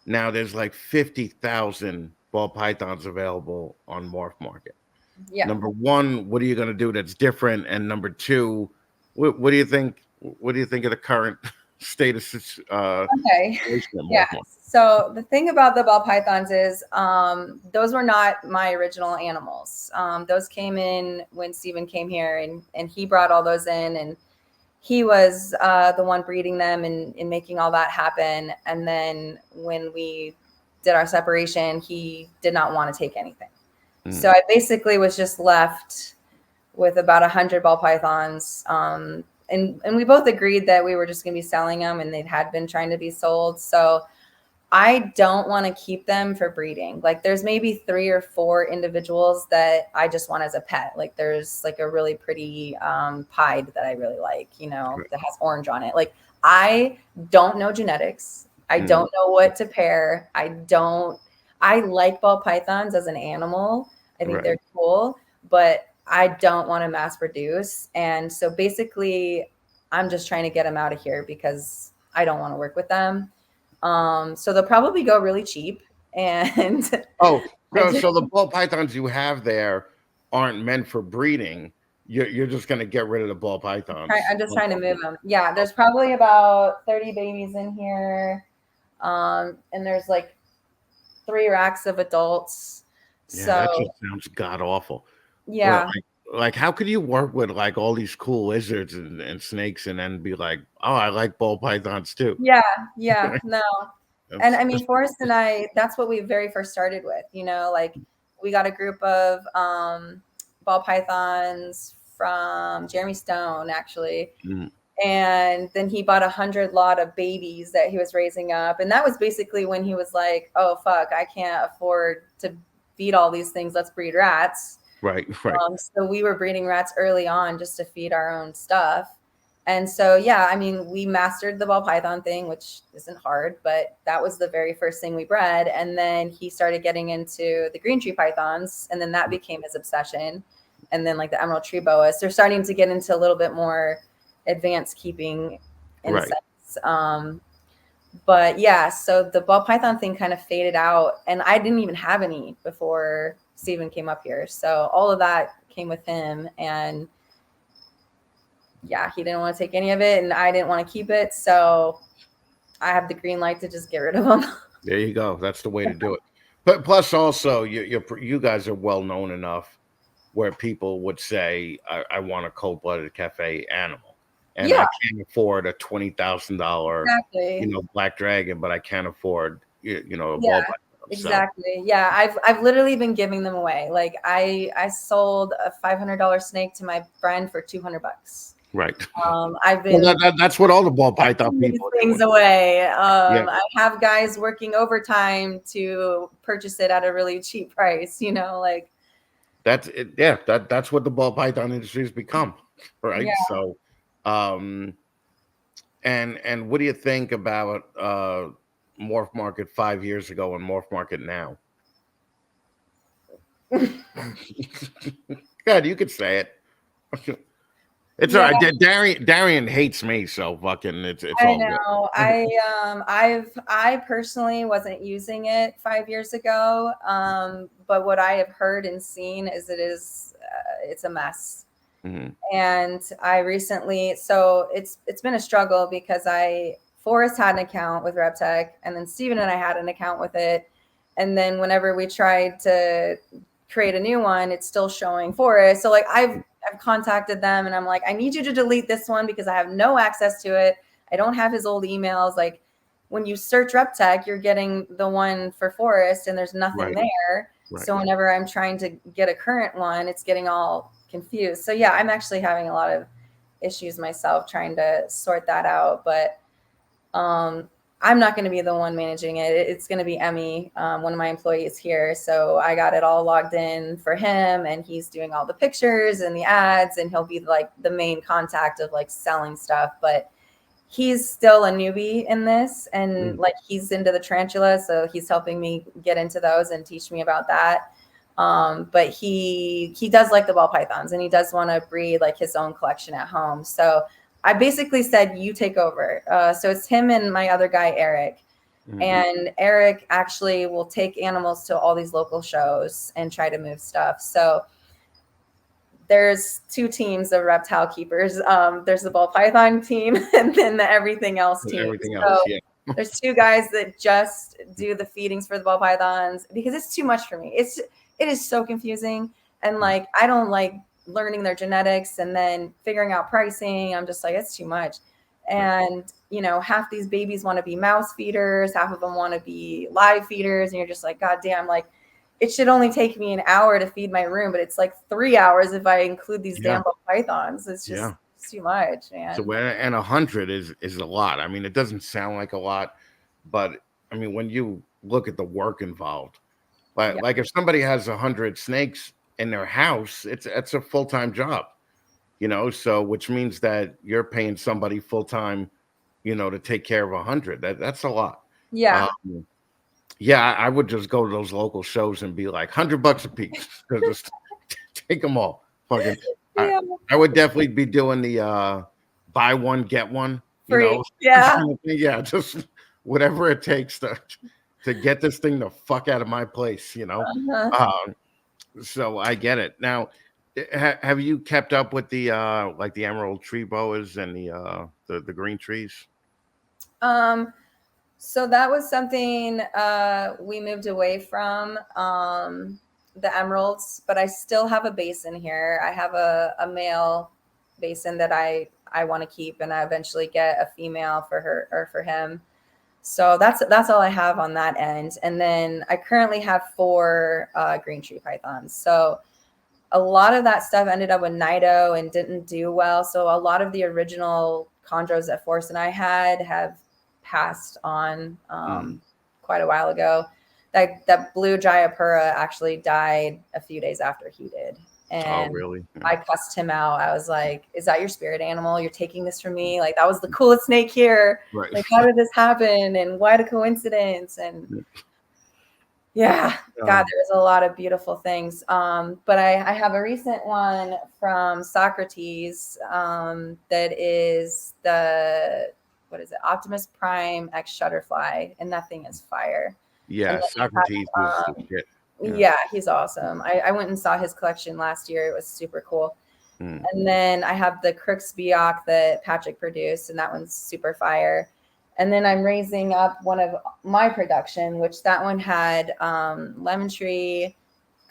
Now there's like 50,000 ball pythons available on Morph Market. Yeah. Number one, what are you gonna do that's different? And number two, what do you think? What do you think of the current status? Okay. Yeah. So the thing about the ball pythons is those were not my original animals. Those came in when Steven came here and he brought all those in and he was the one breeding them and making all that happen. And then when we did our separation, he did not want to take anything. So I basically was just left with about 100 ball pythons. And we both agreed that we were just going to be selling them and they had been trying to be sold. So I don't want to keep them for breeding. Like there's maybe 3 or 4 individuals that I just want as a pet. Like there's like a really pretty pied that I really like, you know, that has orange on it. Like I don't know genetics. I don't know what to pair. I like ball pythons as an animal. I think they're cool, but I don't want to mass produce. And so basically I'm just trying to get them out of here because I don't want to work with them. So they'll probably go really cheap. And so the ball pythons you have there aren't meant for breeding. You're just going to get rid of the ball pythons. I'm just trying to move them. Yeah. There's probably about 30 babies in here. And there's like 3 racks of adults. Yeah, so that just sounds god awful. Yeah. Like how could you work with like all these cool lizards and snakes and then be like, oh, I like ball pythons too? Yeah. No. And I mean, Forrest and I, that's what we very first started with, you know, like we got a group of ball pythons from Jeremy Stone, actually. And then he bought 100 lot of babies that he was raising up. And that was basically when he was like, oh, fuck, I can't afford to feed all these things. Let's breed rats. Right. So we were breeding rats early on just to feed our own stuff. And so, yeah, I mean, we mastered the ball python thing, which isn't hard, but that was the very first thing we bred. And then he started getting into the green tree pythons, and then that became his obsession. And then like the emerald tree boas, they're starting to get into a little bit more advanced keeping insects. But yeah, so the ball python thing kind of faded out, and I didn't even have any before Steven came up here. So all of that came with him, and yeah, he didn't want to take any of it, and I didn't want to keep it. So I have the green light to just get rid of them. There you go. That's the way to do it. But plus, also, you guys are well known enough where people would say, "I want a cold-blooded cafe animal, and I Yeah, can't afford a $20,000, exactly. black dragon, but I can't afford, a ball Yeah, python." So exactly. Yeah, I've literally been giving them away. Like I sold a $500 snake to my friend for $200. right. I've Well, been that's what all the ball python giving these people are things doing. away. Yeah, I have guys working overtime to purchase it at a really cheap price. Like that's it. Yeah, that's what the ball python industry has become, right? yeah. So, um, and what do you think about Morph Market 5 years ago and Morph Market now? God, you could say it. It's all Yeah, right. Darian hates me, so fucking it's I all good. know. I personally wasn't using it 5 years ago. But what I have heard and seen is it's a mess. Mhm. And I recently, so it's been a struggle because Forrest had an account with RepTech, and then Steven and I had an account with it. And then whenever we tried to create a new one, it's still showing Forrest. So like I've contacted them, and I'm like, I need you to delete this one because I have no access to it. I don't have his old emails. Like when you search RepTech, you're getting the one for Forrest, and there's nothing Right, there. right. So whenever I'm trying to get a current one, it's getting all confused. So yeah, I'm actually having a lot of issues myself trying to sort that out. But I'm not going to be the one managing it. It's going to be Emmy, one of my employees here. So I got it all logged in for him, and he's doing all the pictures and the ads, and he'll be like the main contact of like selling stuff. But he's still a newbie in this, and like he's into the tarantula, so he's helping me get into those and teach me about that. But he does like the ball pythons, and he does want to breed like his own collection at home. So I basically said, you take over. So it's him and my other guy, Eric. Mhm. And Eric actually will take animals to all these local shows and try to move stuff. So there's two teams of reptile keepers. There's the ball python team and then the everything else team. Everything So else, yeah. there's two guys that just do the feedings for the ball pythons because it's too much for me. It is so confusing. And like, I don't like learning their genetics and then figuring out pricing. I'm just like, it's too much. And, half these babies want to be mouse feeders. Half of them want to be live feeders. And you're just like, God damn, like it should only take me an hour to feed my room, but it's like 3 hours if I include these damn ball pythons. It's just it's too much, man. So and 100 is a lot. I mean, it doesn't sound like a lot, but I mean, when you look at the work involved, like if somebody has 100 snakes in their house, it's a full-time job, so which means that you're paying somebody full-time, to take care of 100. That's a lot. Yeah. Yeah, I would just go to those local shows and be like $100 a piece. Just take them all. Fucking, Yeah. I would definitely be doing the buy one get one. Free. Yeah. Yeah, just whatever it takes to get this thing the fuck out of my place. Uh-huh. So I get it. Now, have you kept up with the like the emerald tree boas and the green trees? So that was something we moved away from, the emeralds, but I still have a basin here. I have a male basin that I want to keep, and I eventually get a female for her or for him. So that's all I have on that end. And then I currently have 4 green tree pythons. So a lot of that stuff ended up with Nido and didn't do well. So a lot of the original chondros that Forrest and I had have passed on quite a while ago. That blue Jayapura actually died a few days after he did. And oh, really? I cussed him out. I was like, is that your spirit animal? You're taking this from me? Like, that was the coolest snake here. Right. Like, how did this happen? And what a coincidence. And yeah, God, there was a lot of beautiful things. But I have a recent one from Socrates that is the what is it? Optimus Prime X Shutterfly, and that thing is fire. Yeah, And then Socrates is the shit. yeah, he's awesome. I went and saw his collection last year. It was super cool. And then I have the Crooks Biak that Patrick produced, and that one's super fire. And then I'm raising up one of my production, which that one had Lemon Tree,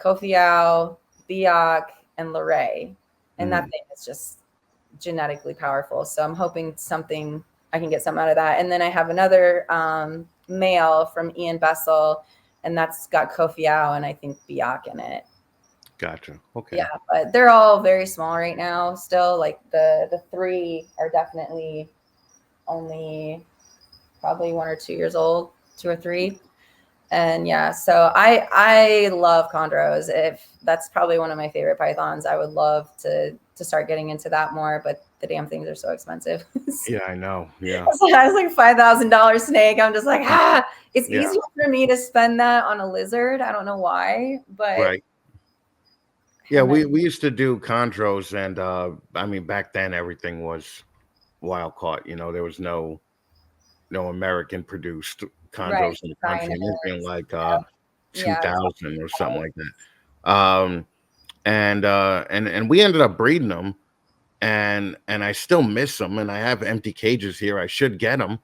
Kofiau, Biak, and Lorray. And that thing is just genetically powerful. So I'm hoping I can get something out of that. And then I have another male from Ian Bessel, and that's got Kofiau and I think Biak in it. Gotcha. Okay. Yeah, but they're all very small right now still. Like the three are definitely only probably 1 or 2 years old, 2 or 3. And yeah, so I love chondros. If that's probably one of my favorite pythons, I would love to start getting into that more, but the damn things are so expensive. Yeah, I know. Yeah. So I was like $5,000 snake. I'm just like, it's easier for me to spend that on a lizard. I don't know why, but right. Yeah, we used to do chondros, and I mean, back then everything was wild caught. You know, there was no American produced chondros in the country, anything like 2000 or something like that. And we ended up breeding them, and I still miss them, and I have empty cages here. I should get them,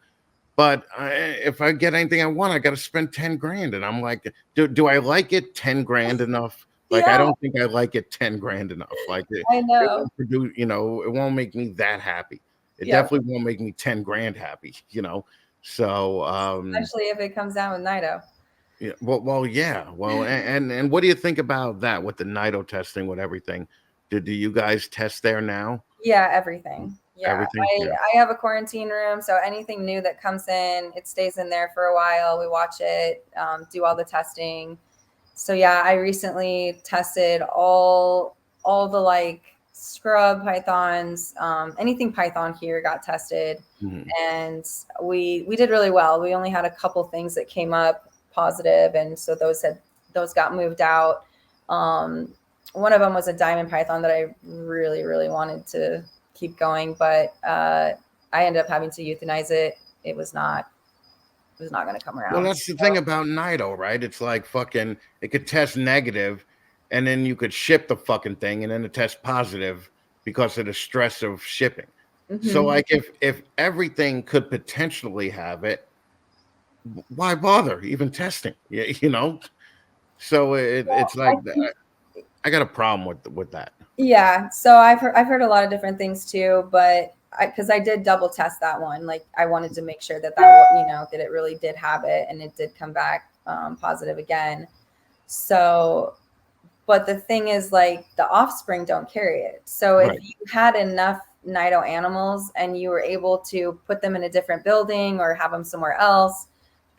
but if I get anything I want, I got to spend 10 grand, and I'm like, do I like it 10 grand enough? Like, I don't think I like it 10 grand enough. Like, I know. It won't produce, you know, it won't make me that happy. It definitely won't make me 10 grand happy, you know. So especially if it comes down with Nido. Yeah, well, and what do you think about that with the Nido testing, with everything? Do you guys test there now? Yeah, everything. Yeah, everything. I have a quarantine room, so anything new that comes in, it stays in there for a while. We watch it, do all the testing. So yeah, I recently tested all the like scrub pythons, anything python here got tested, and we did really well. We only had a couple things that came up positive, and so those got moved out. One of them was a diamond python that I really, really wanted to keep going, but I ended up having to euthanize it. It was not going to come around. Well, that's the thing about Nido, right? It's like fucking, it could test negative, and then you could ship the fucking thing, and then it tests positive because of the stress of shipping. So like, if everything could potentially have it, why bother even testing? You know? So it's like, I got a problem with that. Yeah. So I've heard a lot of different things too, but because I did double test that one, like I wanted to make sure that that it really did have it, and it did come back positive again. So, but the thing is, like, the offspring don't carry it. So if you had enough Nido animals and you were able to put them in a different building or have them somewhere else,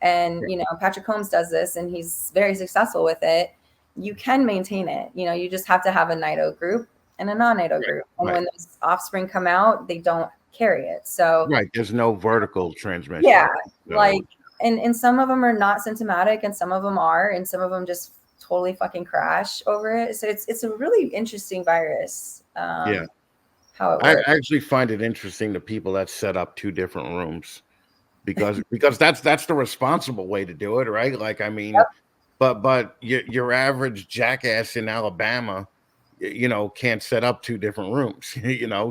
and Patrick Holmes does this, and he's very successful with it, you can maintain it. You just have to have a Nido group and a non-Nido group. And when those offspring come out, they don't carry it. So there's no vertical transmission. Yeah. So, like, and some of them are not symptomatic, and some of them are, and some of them just totally fucking crash over it. So it's a really interesting virus. How it works. I actually find it interesting the people that set up 2 different rooms, because that's the responsible way to do it, right? Like, I mean, but your average jackass in Alabama, can't set up 2 different rooms,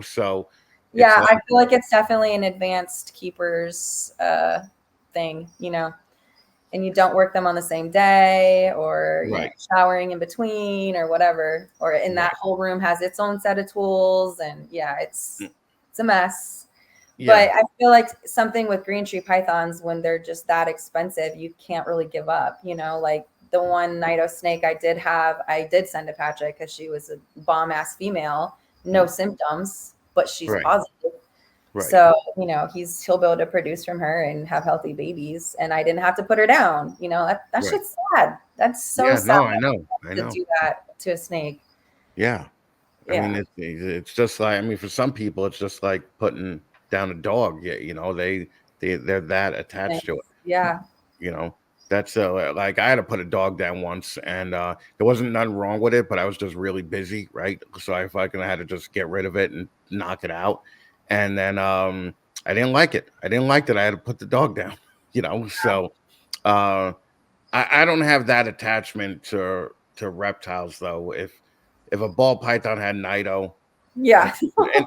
so yeah, I feel like it's definitely an advanced keepers thing, and you don't work them on the same day, or showering in between or whatever, or in that whole room has its own set of tools, and it's a mess. But I feel like something with green tree pythons, when they're just that expensive, you can't really give up, like the one Nido snake I did send to Patrick because she was a bomb ass female, no symptoms, but she's positive. So, he'll be able to produce from her and have healthy babies, and I didn't have to put her down. That shit's sad. That's so sad. No, I know. To do that to a snake. Yeah. I mean, it's just like, I mean, for some people, it's just like putting down a dog. They're that attached to it. Yeah. That's like, I had to put a dog down once, and there wasn't nothing wrong with it, but I was just really busy, right? So I fucking had to just get rid of it and knock it out. And then I didn't like it. I didn't like that I had to put the dog down, So uh I don't have that attachment to reptiles though. If a ball python had Nido and, Yeah. and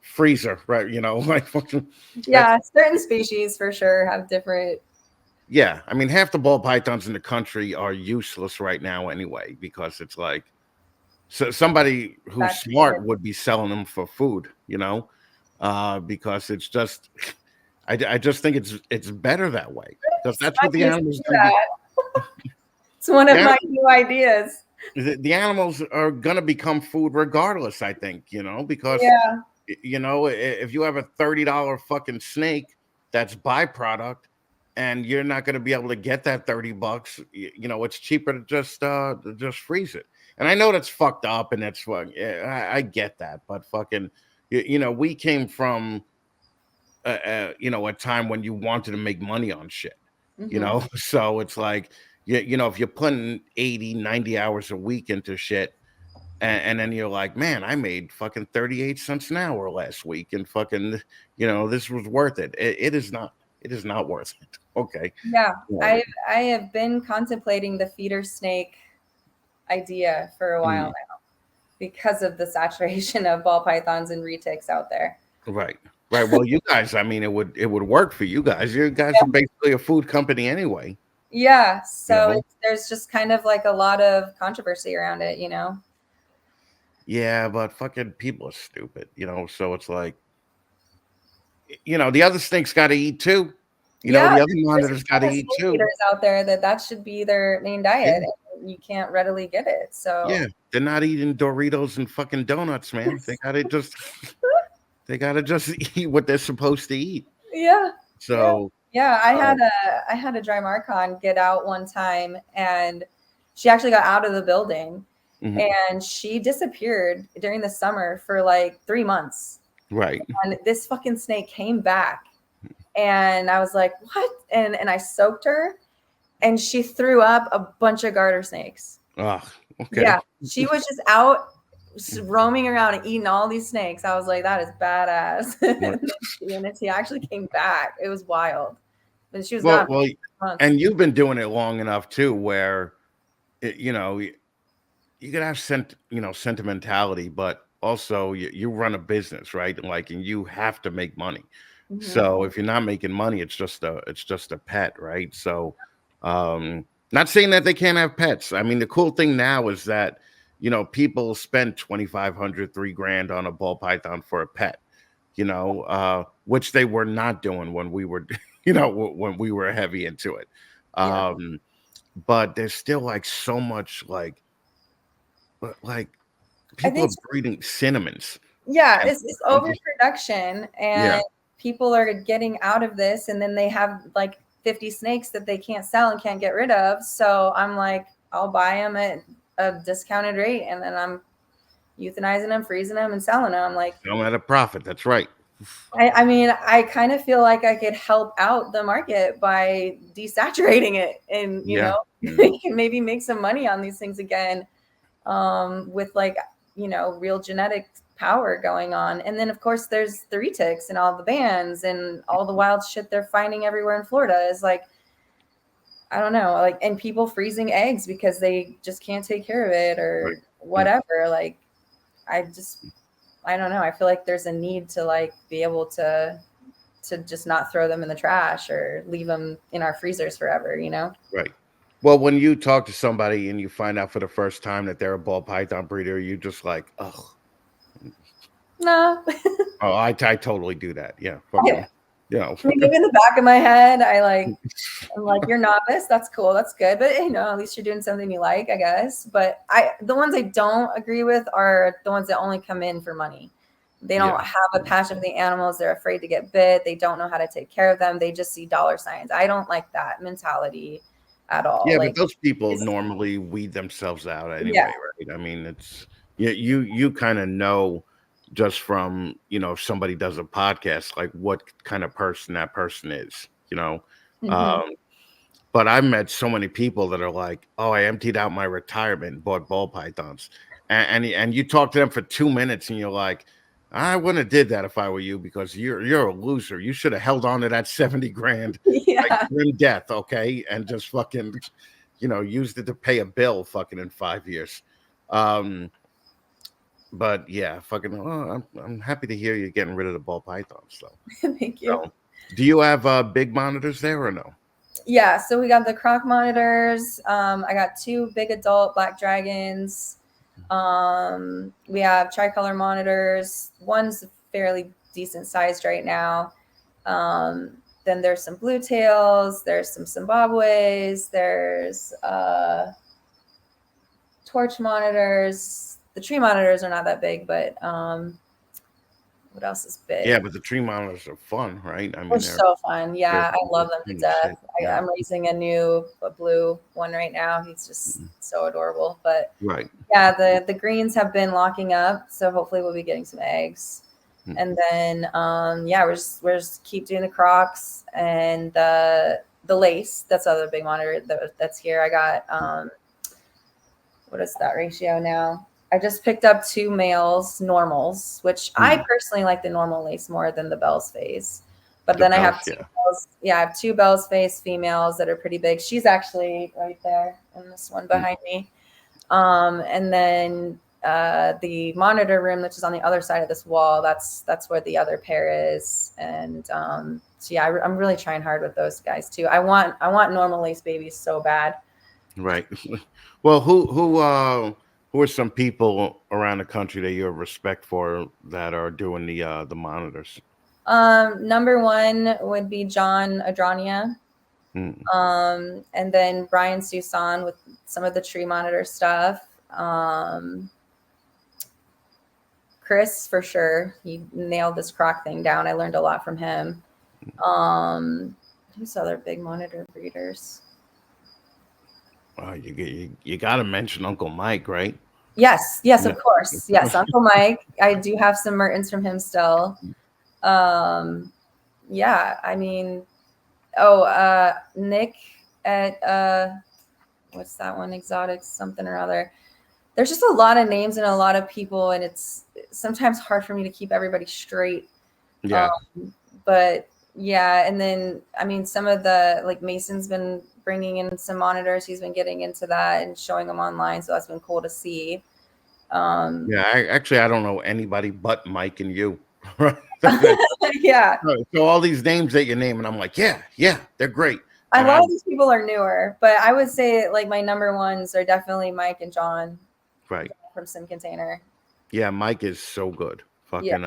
freezer, right? Like fucking that's Yeah, certain species for sure have different. yeah. I mean, half the ball pythons in the country are useless right now anyway, because it's like so somebody who's That's smart would be selling them for food, because it's just I just think it's better that way because that's I what the used to animals do gonna be. that. It's one of Yeah, my new ideas. the animals are gonna become food regardless. I think because Yeah. if you have a $30 fucking snake that's byproduct and you're not going to be able to get that $30, it's cheaper to just freeze it. And I know that's fucked up and that's what I get that, but fucking we came from a time when you wanted to make money on shit, Mhm. so it's like if you're putting 80, 90 hours a week into shit, and then you're like, man, I made fucking 38 cents an hour last week, and fucking, this was worth it. It is not. It is not worth it. Okay. Yeah, Yeah. I have been contemplating the feeder snake idea for a while Mm, now because of the saturation of ball pythons and retics out there. right. Right. Well, you guys, I mean, it would work for you guys. You guys are basically a food company anyway. Yeah, You so know. there's just kind of like a lot of controversy around it, Yeah, but fucking people are stupid. So it's like, the other snakes got to eat too. Yeah, The other there's monitors a got to ton of eat snake too. eaters out there that should be their main Yeah. diet, and you can't readily get it. Yeah. So They're not eating Doritos and fucking donuts, man. They gotta just eat what they're supposed to eat. yeah, yeah, So, yeah. uh, I had a dry marcon get out one time, and she actually got out of the building, mhm, and she disappeared during the summer for like 3 months. right. And this fucking snake came back, and I was like, "What?" And I soaked her, and she threw up a bunch of garter snakes. Oh, okay. Yeah, she was just out roaming around and eating all these snakes. I was like, that is badass. Right. And then she actually came back. It was wild. But she was Well, gone well, for months. and you've been doing it long enough too, where you could have sentimentality, but also you run a business, right? Like, and you have to make money. Mhm. So if you're not making money, it's just a pet, right? So, not saying that they can't have pets. I mean, the cool thing now is that people spend 2,500, $3,000 on a ball python for a pet, which they were not doing when we were, when we were heavy into it. Yeah. But there's still like so much like I people think, are breeding cinnamons. yeah, And it's I'm just overproduction, yeah, and people are getting out of this, and then they have like 50 snakes that they can't sell and can't get rid of. So I'm like, I'll buy them at a discounted rate, and then I'm euthanizing them, freezing them, and selling them. Like, I'm at a profit. That's right. I mean, I kind of feel like I could help out the market by desaturating it, and Yeah. we can maybe make some money on these things again, with like real genetic power going on. And then of course there's the retics and all the bands and all the wild shit they're finding everywhere in Florida is like, I don't know, like, and people freezing eggs because they just can't take care of it Right. or whatever. Like, I don't know. I feel like there's a need to like be able to just not throw them in the trash or leave them in our freezers forever. Right. Well, when you talk to somebody and you find out for the first time that they're a ball python breeder, you just like, oh, No. oh, I totally do that. Yeah. Fucking, Maybe in the back of my head, I'm like, you're novice. That's cool. That's good. But at least you're doing something you like, I guess. But the ones I don't agree with are the ones that only come in for money. They don't Yeah. have a passion for the animals. They're afraid to get bit. They don't know how to take care of them. They just see dollar signs. I don't like that mentality at all. Yeah, but Like, those people it's, normally weed themselves out yeah, anyway, right? I mean, it's you kind of know just from if somebody does a podcast like what kind of person that person is, mhm. Um, but I've met so many people that are like, "Oh, I emptied out my retirement and bought ball pythons," and you talk to them for 2 minutes, and you're like, I wouldn't have did that if I were you, because you're a loser. You should have held on to that 70 grand like Yeah. grim death, okay, and just fucking, used it to pay a bill fucking in 5 years. But yeah, fucking. I'm happy to hear you're getting rid of the ball pythons, though. Thank you. So, do you have big monitors there or no? Yeah, so we got the croc monitors. I got 2 big adult black dragons. We have tricolor monitors. One's fairly decent sized right now. Then there's some blue tails. There's some Zimbabwe's. There's torch monitors. The tree monitors are not that big, but what else is big? Yeah, but the tree monitors are fun, right? I mean, They're so fun. Yeah, I love them to shit, death. yeah. I'm raising a blue one right now. He's just so adorable. But Right. yeah, the greens have been locking up, so hopefully we'll be getting some eggs. And then yeah, we're just keep doing the crocs and the lace. That's the other big monitor that's here. I got what is that ratio now? I just picked up 2 males normals, which I personally like the normal lace more than the Bell's face. But then I have 2 bells. Yeah, I have 2 Bell's face females that are pretty big. She's actually right there in this one behind me. And then the monitor room, which is on the other side of this wall, that's where the other pair is. And so yeah, I'm really trying hard with those guys too. I want normal lace babies so bad. Right. Well, who are some people around the country that you have respect for that are doing the monitors? Number 1 would be John Adrania. And then Brian Susan with some of the tree monitor stuff. Chris, for sure. He nailed this croc thing down. I learned a lot from him. Who's other big monitor breeders? You got to mention Uncle Mike, right? Yes, of course. Yes, Uncle Mike. I do have some Mertens from him still. Yeah, I mean, Nick at what's that one? Exotics something or other. There's just a lot of names and a lot of people, and it's sometimes hard for me to keep everybody straight. Yeah. But yeah, and then I mean, some of the like Mason's been bringing in some monitors. He's been getting into that and showing them online, so that's been cool to see. Yeah, I don't know anybody but Mike and you. Yeah. So all these names that you name, and I'm like, yeah, they're great. A lot of these people are newer, but I would say like my number ones are definitely Mike and John. Right. From Sim Container. Yeah, Mike is so good. Fucking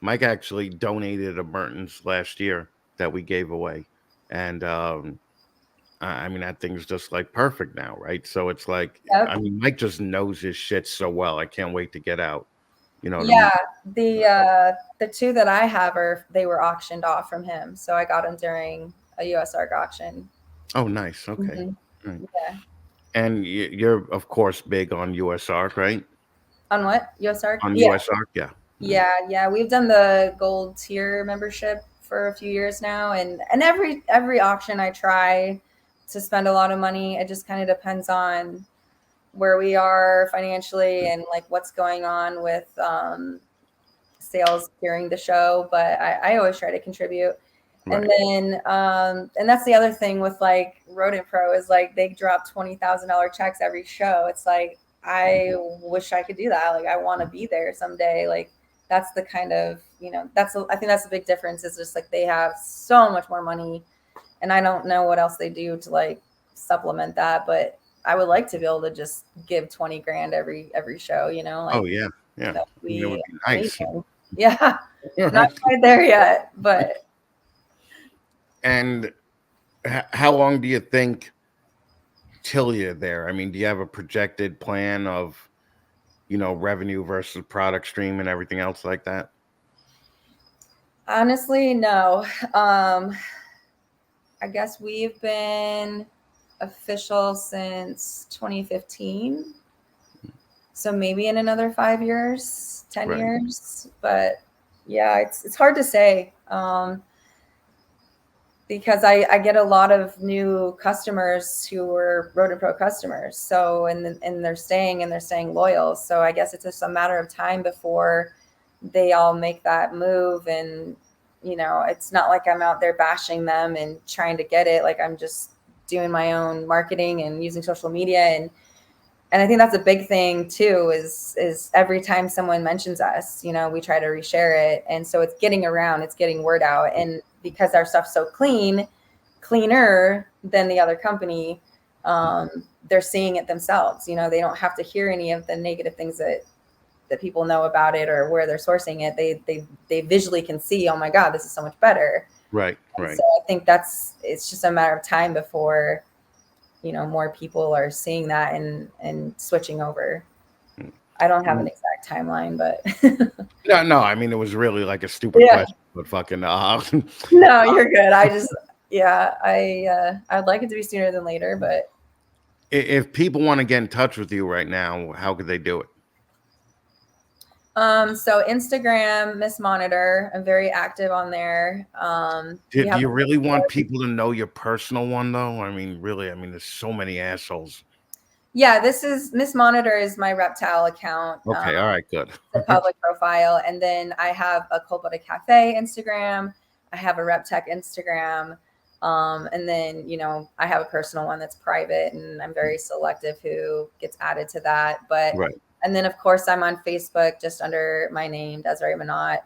Mike actually donated a Mertens last year that we gave away. And I mean, that thing's just like perfect now, right? So it's like, I mean, Mike just knows his shit so well. I can't wait to get out. Yeah, the 2 that I have they were auctioned off from him. So I got them during a US ARC auction. Oh, nice. Okay. Mm-hmm. Yeah. And you're of course big on US ARC, right? On what? US ARC? On US ARC, yeah. Yeah. We've done the gold tier membership for a few years now, and every auction I try to spend a lot of money. It just kind of depends on where we are financially and like what's going on with sales during the show. But I always try to contribute. Right. And then and that's the other thing with like Rodent Pro is like they drop $20,000 checks every show. It's like I wish I could do that. Like I want to be there someday. Like that's the kind of, I think that's the big difference is just like they have so much more money, and I don't know what else they do to like supplement that, but I would like to be able to just give 20 grand every show, like, oh yeah. That would be nice. Yeah. Not quite there yet, but. And how long do you think till you're there? I mean, do you have a projected plan of, revenue versus product stream and everything else like that? Honestly, no. I guess we've been official since 2015. So maybe in another 5 years, 10 years. But yeah, it's hard to say. Because I get a lot of new customers who were Rodent Pro customers. So, and they're staying loyal. So I guess it's just a matter of time before they all make that move. And, you know, it's not like I'm out there bashing them and trying to get it. Like, I'm just doing my own marketing and using social media. And I think that's a big thing too, is every time someone mentions us, you know, we try to reshare it. And so it's getting around, it's getting word out. And because our stuff's so cleaner than the other company, they're seeing it themselves. You know, they don't have to hear any of the negative things that people know about it or where they're sourcing it. They visually can see, oh my God, this is so much better. Right. So I think it's just a matter of time before, you know, more people are seeing that and switching over. I don't have an exact timeline, but No, I mean, it was really like a stupid question, but fucking no, you're good. I'd like it to be sooner than later, but if people want to get in touch with you right now, how could they do it? So Instagram, Miss Monitor, I'm very active on there. Do you really want people to know your personal one though? I mean, really, I mean, there's so many assholes. Yeah, this is Miss Monitor is my reptile account. Okay, all right, good. The public profile. And then I have a Cold-Blooded Café Instagram. I have a RepTech Instagram. And then, you know, I have a personal one that's private, and I'm very selective who gets added to that. But and then of course I'm on Facebook just under my name, Desiree Manat.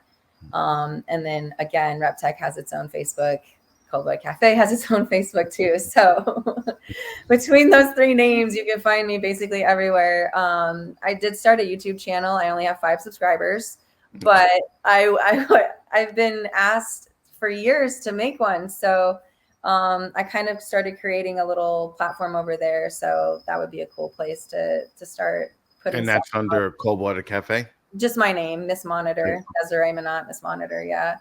And then again, RepTech has its own Facebook. Cold-Blooded Café has its own Facebook too. So between those three names, you can find me basically everywhere. I did start a YouTube channel. I only have 5 subscribers, but I've been asked for years to make one. So I kind of started creating a little platform over there. So that would be a cool place to start putting. And that's under Cold-Blooded Café? Just my name, Miss Monitor, Desiree Manat, Miss Monitor. Yeah.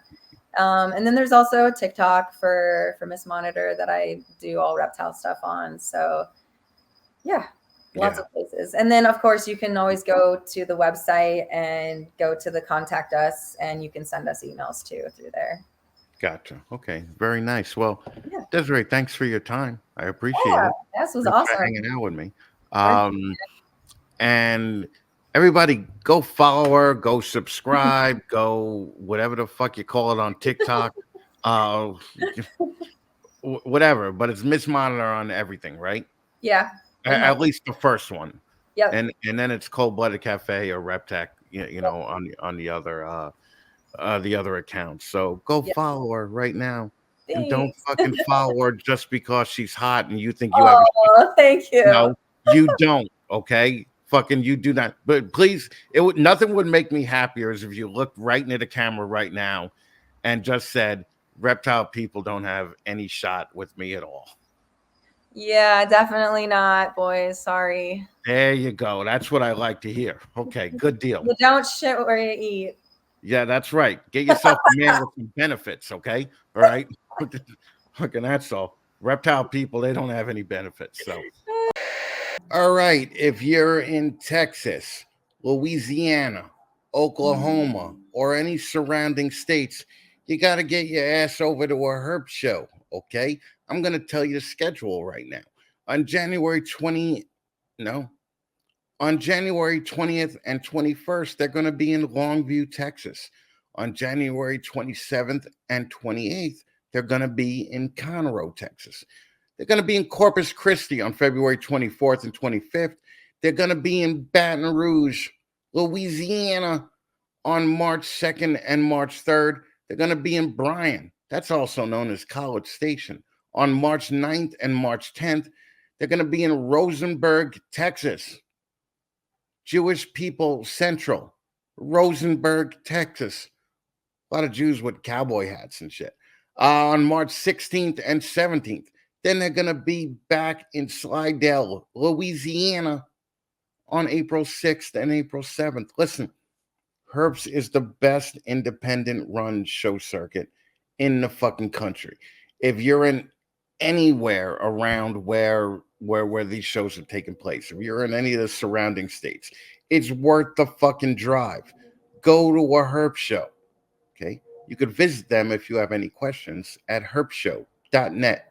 And then there's also a TikTok for Miss Monitor that I do all reptile stuff on. So yeah, lots of places. And then of course you can always go to the website and go to the contact us, and you can send us emails too through there. Gotcha. Okay. Very nice. Well, Desiree, thanks for your time. I appreciate it. This was awesome. Hanging out with me. And everybody go follow her, go subscribe, go whatever the fuck you call it on TikTok, whatever. But it's Miss Monitor on everything, right? Yeah. At least the first one. Yeah. And then it's Cold-Blooded Café or RepTech, you know, on the other accounts. So go follow her right now. Thanks. And don't fucking follow her just because she's hot and you think you have. Thank you. No, you don't. Okay. Fucking you do not. But please, nothing would make me happier as if you looked right into the camera right now and just said, reptile people don't have any shot with me at all. Yeah, definitely not, boys. Sorry. There you go. That's what I like to hear. Okay, good deal. You don't shit where you eat. Yeah, that's right. Get yourself a man with some benefits, okay? All right. Fucking that's all. Reptile people, they don't have any benefits. So all right, if you're in Texas, Louisiana, Oklahoma, or any surrounding states, you got to get your ass over to a herb show, okay? I'm going to tell you the schedule right now. On January 20th and 21st, they're going to be in Longview, Texas. On January 27th and 28th, they're going to be in Conroe, Texas. They're going to be in Corpus Christi on February 24th and 25th. They're going to be in Baton Rouge, Louisiana on March 2nd and March 3rd. They're going to be in Bryan. That's also known as College Station. On March 9th and March 10th, they're going to be in Rosenberg, Texas. Jewish People Central, Rosenberg, Texas. A lot of Jews with cowboy hats and shit. On March 16th and 17th. Then they're going to be back in Slidell, Louisiana on April 6th and April 7th. Listen, Herbs is the best independent run show circuit in the fucking country. If you're in anywhere around where these shows are taking place, if you're in any of the surrounding states, it's worth the fucking drive. Go to a Herb show, okay? You could visit them if you have any questions at herbshow.net.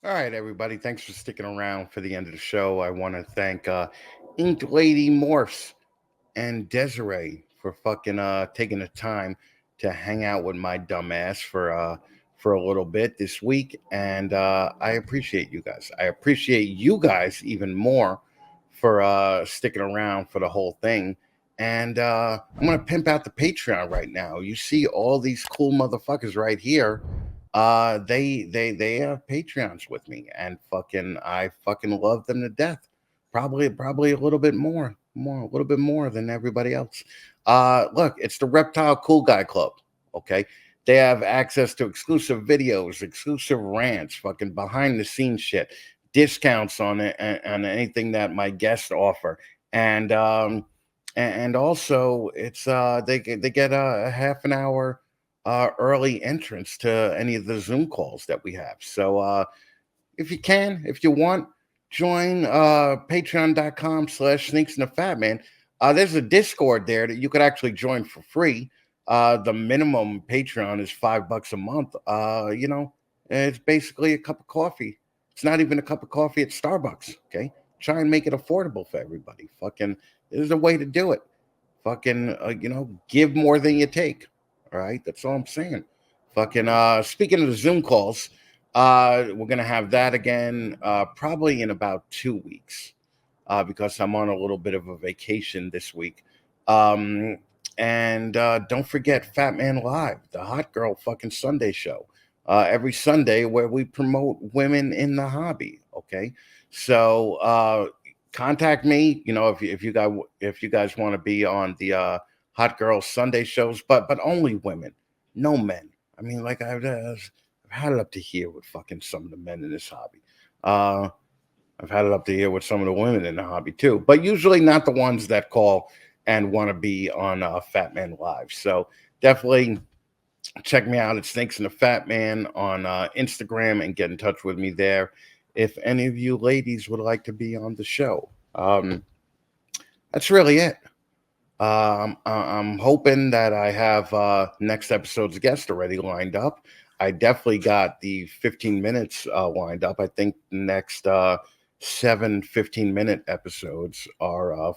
All right, everybody. Thanks for sticking around for the end of the show. I want to thank Ink Lady Morphs and Desiree fucking taking the time to hang out with my dumb ass for a little bit this week, and I appreciate you guys. I appreciate you guys even more for sticking around for the whole thing. And I'm gonna pimp out the Patreon right now. You see all these cool motherfuckers right here. They have Patreons with me, and I fucking love them to death. Probably a little bit a little bit more than everybody else. Look, it's the Reptile Cool Guy Club. Okay, they have access to exclusive videos, exclusive rants, fucking behind the scenes shit, discounts on it, and anything that my guests offer, and also it's they get a half an hour early entrance to any of the Zoom calls that we have. So if you want, join patreon.com/sneaks and the fat man. There's a Discord there that you could actually join for free. The minimum Patreon is $5 a month. It's basically a cup of coffee. It's not even a cup of coffee at Starbucks. Okay, try and make it affordable for everybody. Fucking, there's a way to do it. Fucking, give more than you take. All right, that's all I'm saying. Fucking, speaking of the Zoom calls, we're gonna have that again, probably in about 2 weeks, because I'm on a little bit of a vacation this week. And don't forget Fatman Live, the Hot Girl fucking Sunday show, every Sunday, where we promote women in the hobby. Okay, so contact me. If you guys want to be on the Hot Girl Sunday shows, but only women, no men. I mean, like I've had it up to here with fucking some of the men in this hobby. I've had it up to here with some of the women in the hobby too, but usually not the ones that call and want to be on Fat Man Live. So definitely check me out at Snakes and the Fat Man on Instagram and get in touch with me there if any of you ladies would like to be on the show. That's really it. I'm hoping that I have next episode's guest already lined up. I definitely got the 15 minutes lined up. I think the next 7 15-minute episodes are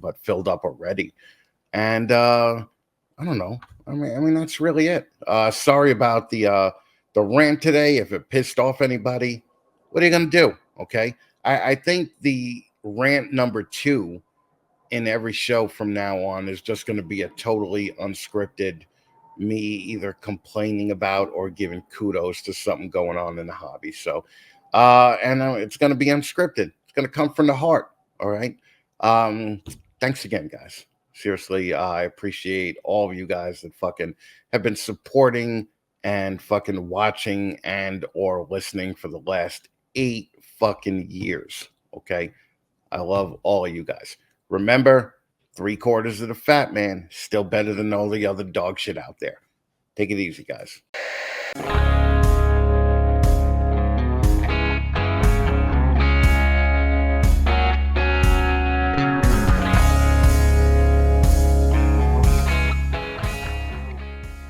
but filled up already. And I don't know. I mean that's really it. Sorry about the rant today. If it pissed off anybody, what are you gonna do? Okay. I think the rant number 2 in every show from now on is just going to be a totally unscripted me either complaining about or giving kudos to something going on in the hobby. So and it's going to be unscripted. It's going to come from the heart. All right. Thanks again, guys. Seriously, I appreciate all of you guys that fucking have been supporting and fucking watching and or listening for the last 8 fucking years. Okay. I love all of you guys. Remember, 3/4 of the Fat Man, still better than all the other dog shit out there. Take it easy, guys.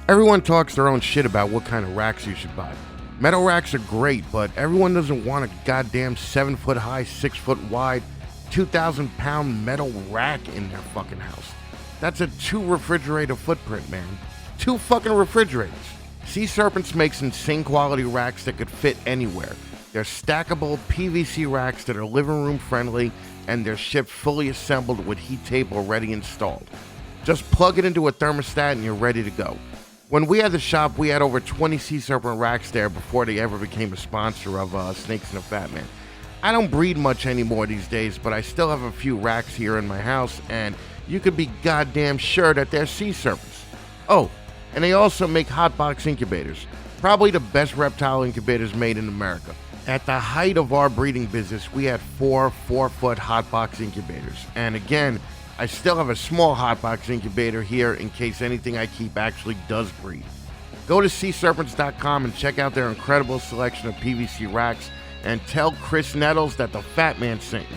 Everyone talks their own shit about what kind of racks you should buy. Metal racks are great, but everyone doesn't want a goddamn 7-foot high, 6-foot wide, 2,000-pound metal rack in their fucking house. That's a 2-refrigerator footprint, man. 2 fucking refrigerators. Sea Serpents makes insane quality racks that could fit anywhere. They're stackable PVC racks that are living room friendly, and they're shipped fully assembled with heat tape already installed. Just plug it into a thermostat and you're ready to go. When we had the shop, we had over 20 Sea Serpent racks there before they ever became a sponsor of Snakes and the Fat Man. I don't breed much anymore these days, but I still have a few racks here in my house, and you could be goddamn sure that they're Sea Serpents. Oh, and they also make hotbox incubators, probably the best reptile incubators made in America. At the height of our breeding business, we had 4 4-foot hotbox incubators, and again, I still have a small hotbox incubator here in case anything I keep actually does breed. Go to SeaSerpents.com and check out their incredible selection of PVC racks, and tell Chris Nettles that the Fat Man sent you.